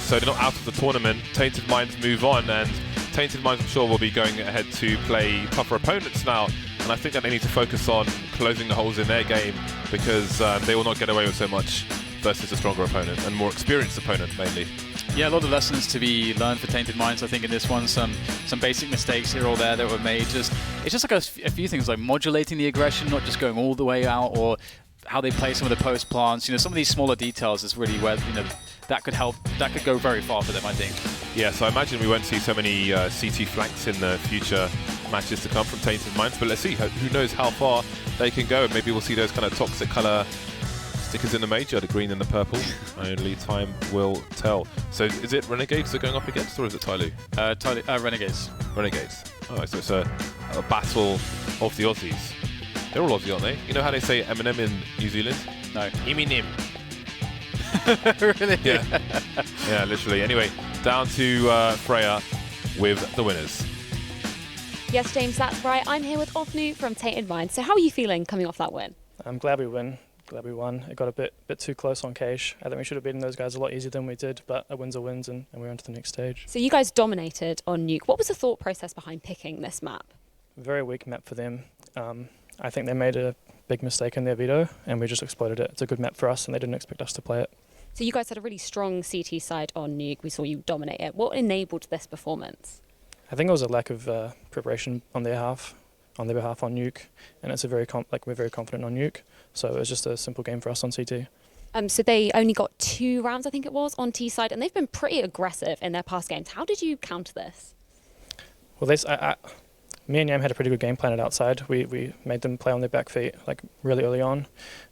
So they're not out of the tournament. Tainted Minds move on, and Tainted Minds, I'm sure, will be going ahead to play tougher opponents now. And I think that they need to focus on closing the holes in their game, because they will not get away with so much versus a stronger opponent and more experienced opponent mainly. Yeah, a lot of lessons to be learned for Tainted Minds. I think in this one, some basic mistakes here or there that were made. It's just like a few things, like modulating the aggression, not just going all the way out, or how they play some of the post plants. You know, some of these smaller details is really where, you know, that could help. That could go very far for them, I think. Yeah, so I imagine we won't see so many CT flanks in the future matches to come from Tainted Minds, but let's see. Who knows how far they can go, and maybe we'll see those kind of toxic colour stickers in the major, the green and the purple. Only time will tell. So is it Renegades they're going up against, or is it Tyloo? Renegades. Renegades. Oh, so it's a battle of the Aussies. They're all Aussie, aren't they? You know how they say Eminem in New Zealand? No. Eminem. Really? Yeah. Yeah, literally. Anyway, down to Freya with the winners. Yes, James, that's right. I'm here with Ofnu from Tainted Minds. So how are you feeling coming off that win? I'm glad we win. Glad we won. It got a bit too close on Cage. I think we should have beaten those guys a lot easier than we did, but a win's a win, and we're on to the next stage. So you guys dominated on Nuke. What was the thought process behind picking this map? Very weak map for them. I think they made a big mistake in their veto, and we just exploited it. It's a good map for us, and they didn't expect us to play it. So you guys had a really strong CT side on Nuke. We saw you dominate it. What enabled this performance? I think it was a lack of preparation on their behalf on Nuke, and it's a we're very confident on Nuke. So it was just a simple game for us on CT. So they only got 2 rounds, I think it was, on T side, and they've been pretty aggressive in their past games. How did you counter this? Well, me and Yam had a pretty good game planned outside. We made them play on their back feet like really early on,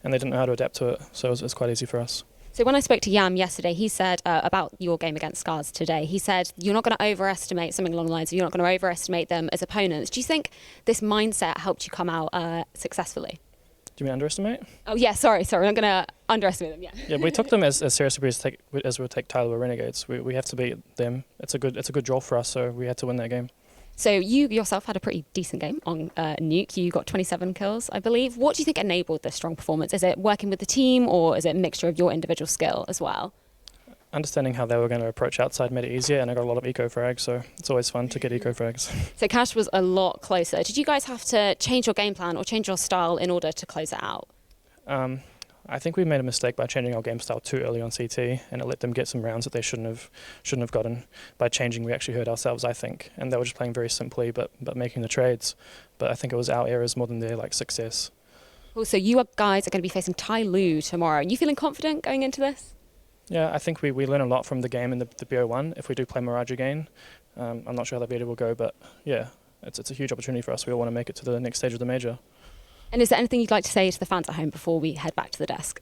and they didn't know how to adapt to it. So it was quite easy for us. So when I spoke to Yam yesterday, he said about your game against Scarz today, he said you're not going to overestimate, something along the lines of you're not going to overestimate them as opponents. Do you think this mindset helped you come out successfully? Do you mean underestimate? Oh yeah, sorry. I'm not gonna underestimate them. Yeah. Yeah, we took them as seriously as we would take Tyler with Renegades. We have to beat them. It's a good draw for us, so we had to win that game. So you yourself had a pretty decent game on Nuke. You got 27 kills, I believe. What do you think enabled this strong performance? Is it working with the team, or is it a mixture of your individual skill as well? Understanding how they were going to approach outside made it easier, and I got a lot of eco frags, so it's always fun to get eco frags. So Cash was a lot closer. Did you guys have to change your game plan or change your style in order to close it out? I think we made a mistake by changing our game style too early on CT, and it let them get some rounds that they shouldn't have gotten. By changing, we actually hurt ourselves, I think, and they were just playing very simply, but making the trades. But I think it was our errors more than their success. Cool. So you guys are going to be facing Tai Lu tomorrow. Are you feeling confident going into this? Yeah, I think we learn a lot from the game in the BO1 if we do play Mirage again. I'm not sure how that beta will go, but yeah, it's a huge opportunity for us. We all want to make it to the next stage of the major. And is there anything you'd like to say to the fans at home before we head back to the desk?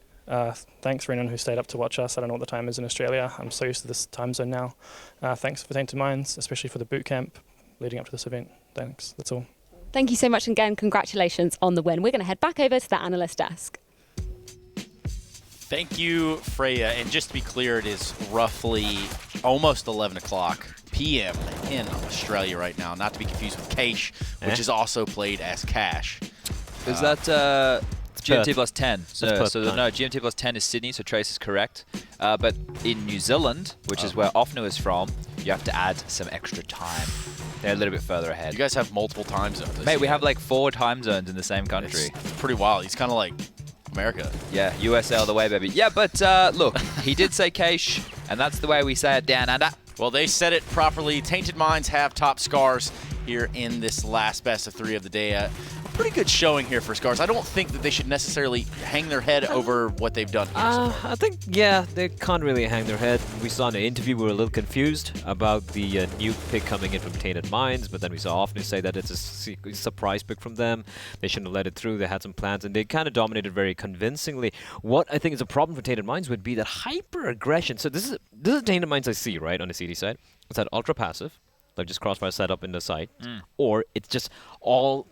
Thanks for anyone who stayed up to watch us. I don't know what the time is in Australia. I'm so used to this time zone now. Thanks for Tainted Minds, especially for the boot camp leading up to this event. Thanks. That's all. Thank you so much, and again, congratulations on the win. We're going to head back over to the analyst desk. Thank you, Freya. And just to be clear, it is roughly almost 11 o'clock p.m. in Australia right now, not to be confused with Cache, which is also played as Cash. Is that GMT plus 10? No, no, GMT plus 10 is Sydney, so Trace is correct. But in New Zealand, which is where Ofnu is from, you have to add some extra time. They're a little bit further ahead. You guys have multiple time zones. Mate, we have like 4 time zones in the same country. It's pretty wild. He's kind of like America. Yeah, USA all the way, baby. Yeah, but look, he did say Cache, and that's the way we say it down under. Well, they said it properly. Tainted Minds have top Scarz here in this last best of 3 of the day. Pretty good showing here for Scarz. I don't think that they should necessarily hang their head over what they've done here so far. I think, yeah, they can't really hang their head. We saw in the interview, we were a little confused about the nuke pick coming in from Tainted Minds, but then we saw Ofnu say that it's a surprise pick from them. They shouldn't have let it through. They had some plans, and they kind of dominated very convincingly. What I think is a problem for Tainted Minds would be that hyper-aggression. So this is Tainted Minds I see, right, on the CD side. It's that ultra-passive, like just crossfire setup in the site, or it's just all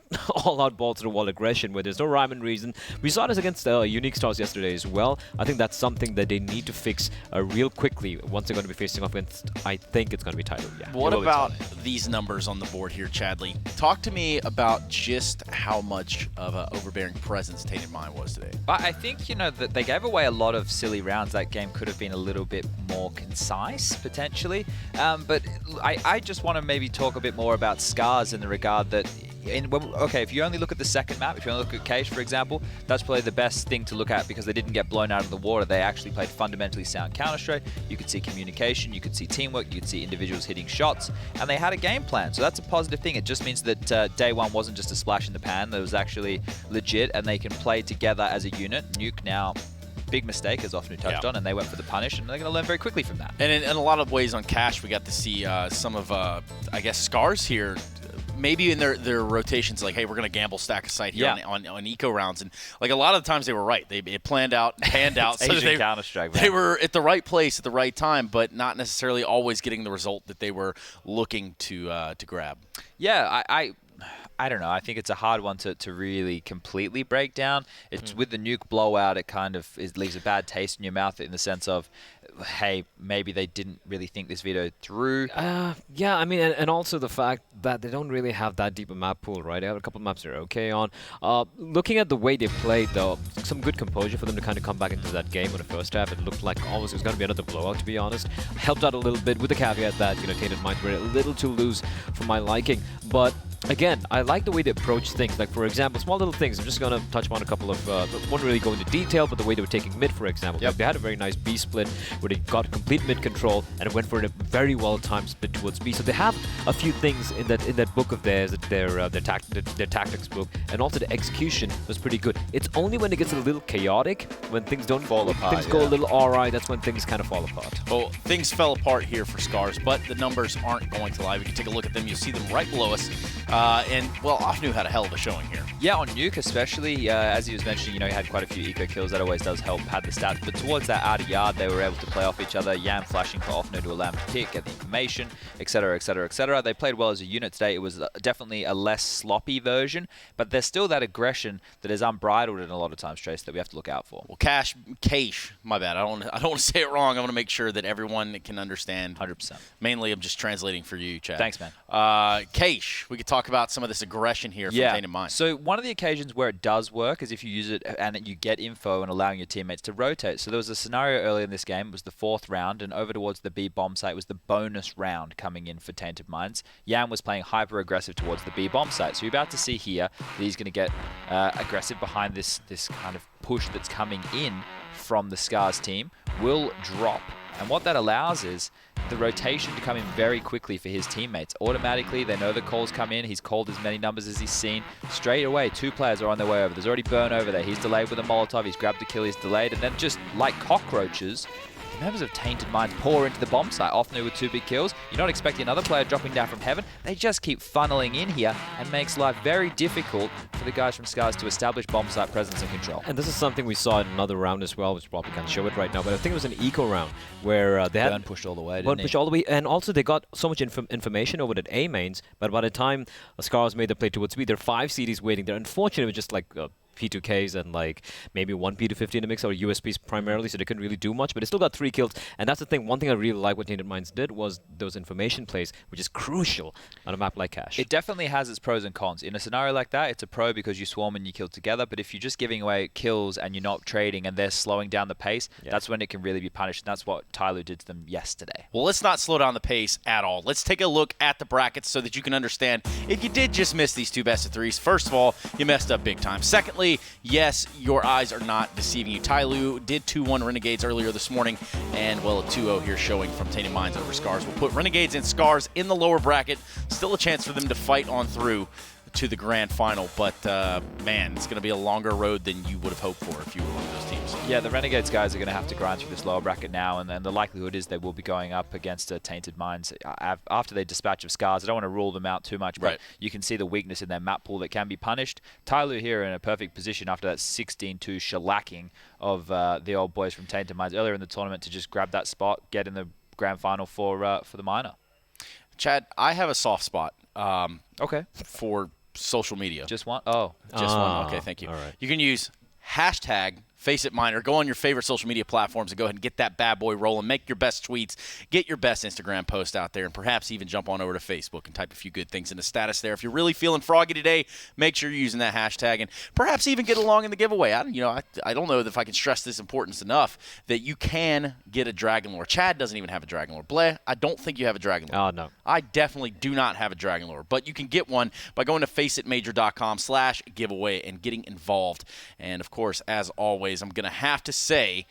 out balls to the wall aggression where there's no rhyme and reason. We saw this against Unique Stars yesterday as well. I think that's something that they need to fix real quickly once they're going to be facing off against, I think it's going to be Tyler. Yeah. What about these numbers on the board here, Chadley? Talk to me about just how much of an overbearing presence Tainted Mind was today. I think, you know, that they gave away a lot of silly rounds. That game could have been a little bit more concise, potentially. But I just want to maybe talk a bit more about Scarz in the regard that, if you only look at the second map, if you only look at Cache, for example, that's probably the best thing to look at because they didn't get blown out of the water. They actually played fundamentally sound Counter-Strike. You could see communication, you could see teamwork, you could see individuals hitting shots, and they had a game plan. So that's a positive thing. It just means that day one wasn't just a splash in the pan. That was actually legit, and they can play together as a unit. Nuke now, big mistake, as Ofnu touched on, and they went for the punish, and they're going to learn very quickly from that. And in a lot of ways on Cache, we got to see some of, I guess, Scarz here. Maybe in their rotations, like, hey, we're going to gamble stack a site here on eco rounds. And, like, a lot of the times they were right. It planned out, panned out. So Asian Counter-Strike, they were at the right place at the right time, but not necessarily always getting the result that they were looking to grab. Yeah, I don't know. I think it's a hard one to really completely break down. It's with the nuke blowout, it kind of leaves a bad taste in your mouth in the sense of, hey, maybe they didn't really think this video through. Yeah, I mean, and also the fact that they don't really have that deep a map pool, right? They have a couple of maps they're okay on. Looking at the way they played, though, some good composure for them to kind of come back into that game in the first half. It looked like almost it was going to be another blowout, to be honest. Helped out a little bit with the caveat that, you know, Tainted Minds were a little too loose for my liking. But again, I like the way they approach things. Like, for example, small little things. I'm just going to touch on a couple of, won't really go into detail, but the way they were taking mid, for example. Like, they had a very nice B split where they got complete mid control and went for a very well-timed split towards B. So they have a few things in that book of theirs, their tactics book, and also the execution was pretty good. It's only when it gets a little chaotic, when things don't fall apart, things go a little awry, that's when things kind of fall apart. Well, things fell apart here for Scarz, but the numbers aren't going to lie. We can take a look at them. You'll see them right below us. And, well, Afnu had a hell of a showing here. Yeah, on Nuke especially, as he was mentioning, he had quite a few eco kills. That always does help pad the stats. But towards that outer yard, they were able to play off each other. Yam flashing for Afnu to allow him to pick, get the information, etc., etc., etc. They played well as a unit today. It was definitely a less sloppy version, but there's still that aggression that is unbridled in a lot of times, Trace, that we have to look out for. Well, Cash, my bad. I don't want to say it wrong. I want to make sure that everyone can understand. 100%. Mainly, I'm just translating for you, Chad. Thanks, man. Cash, we could talk about some of this aggression here from Tainted Mind. So one of the occasions where it does work is if you use it and you get info and allowing your teammates to rotate. So there was a scenario earlier in this game. It was the 4th round, and over towards the B bomb site was the bonus round coming in for Tainted Minds. Yam was playing hyper aggressive towards the B bomb site. So you're about to see here that he's going to get aggressive behind this kind of push that's coming in from the Scarz team. Will drop. And what that allows is the rotation to come in very quickly for his teammates. Automatically, they know the calls come in. He's called as many numbers as he's seen. Straight away, 2 players are on their way over. There's already Burn over there. He's delayed with a Molotov. He's grabbed a kill. He's delayed. And then just like cockroaches, the members of Tainted Minds pour into the bomb site. Afnu with 2 big kills. You're not expecting another player dropping down from heaven. They just keep funneling in here and makes life very difficult for the guys from Scarz to establish bomb site presence and control. And this is something we saw in another round as well, which probably can't show it right now, but I think it was an eco round where they had Burn pushed all the way, Burn pushed all the way, and also they got so much information over at A mains, but by the time Scarz made the play towards B, there are 5 CDs waiting there. Unfortunately, it was just like P2Ks and like maybe 1 P250 in the mix, or USPs primarily, so they couldn't really do much, but it still got 3 kills. And that's the thing, one thing I really like what Tainted Minds did was those information plays, which is crucial on a map like Cash. It definitely has its pros and cons. In a scenario like that, it's a pro because you swarm and you kill together, but if you're just giving away kills and you're not trading and they're slowing down the pace, that's when it can really be punished, and that's what Tyloo did to them yesterday. Well, let's not slow down the pace at all. Let's take a look at the brackets so that you can understand if you did just miss these 2 best of 3s. First of all, you messed up big time. Secondly, yes, your eyes are not deceiving you. Tyloo did 2-1 Renegades earlier this morning, and, well, a 2-0 here showing from Tainted Minds over Scarz. We'll put Renegades and Scarz in the lower bracket. Still a chance for them to fight on through to the grand final, but, man, it's going to be a longer road than you would have hoped for if you were one of those teams. Yeah, the Renegades guys are going to have to grind through this lower bracket now, and then the likelihood is they will be going up against Tainted Minds after they dispatch of Scarz. I don't want to rule them out too much, but you can see the weakness in their map pool that can be punished. Tyloo here in a perfect position after that 16-2 shellacking of the old boys from Tainted Minds earlier in the tournament to just grab that spot, get in the grand final for the minor. Chad, I have a soft spot for social media. Just one? Oh. Just one. Okay, thank you. All right. You can use hashtag FACEIT Go on your favorite social media platforms and go ahead and get that bad boy rolling. Make your best tweets, get your best Instagram post out there, and perhaps even jump on over to Facebook and type a few good things in the status there. If you're really feeling froggy today, make sure you're using that hashtag and perhaps even get along in the giveaway. I don't know if I can stress this importance enough that you can get a Dragon Lore. Chad doesn't even have a Dragon Lore. Bleh, I don't think you have a Dragon Lore. Oh, no. I definitely do not have a Dragon Lore, but you can get one by going to faceitmajor.com/giveaway and getting involved. And, of course, as always, I'm going to have to say,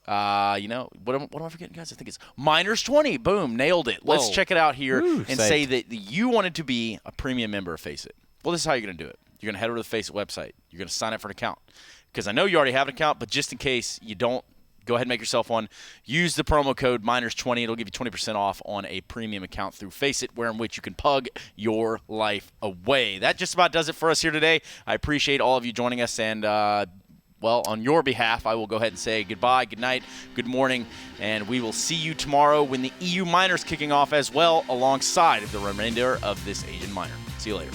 what am I forgetting, guys? I think it's Miners 20. Boom, nailed it. Let's check it out here and say that you wanted to be a premium member of FACEIT. Well, this is how you're going to do it. You're going to head over to the FACEIT website. You're going to sign up for an account. Because I know you already have an account, but just in case you don't, go ahead and make yourself one. Use the promo code Miners20. It'll give you 20% off on a premium account through FACEIT, in which you can pug your life away. That just about does it for us here today. I appreciate all of you joining us, and well, on your behalf, I will go ahead and say goodbye, good night, good morning, and we will see you tomorrow when the EU Minors kicking off as well alongside of the remainder of this Asian Minor. See you later.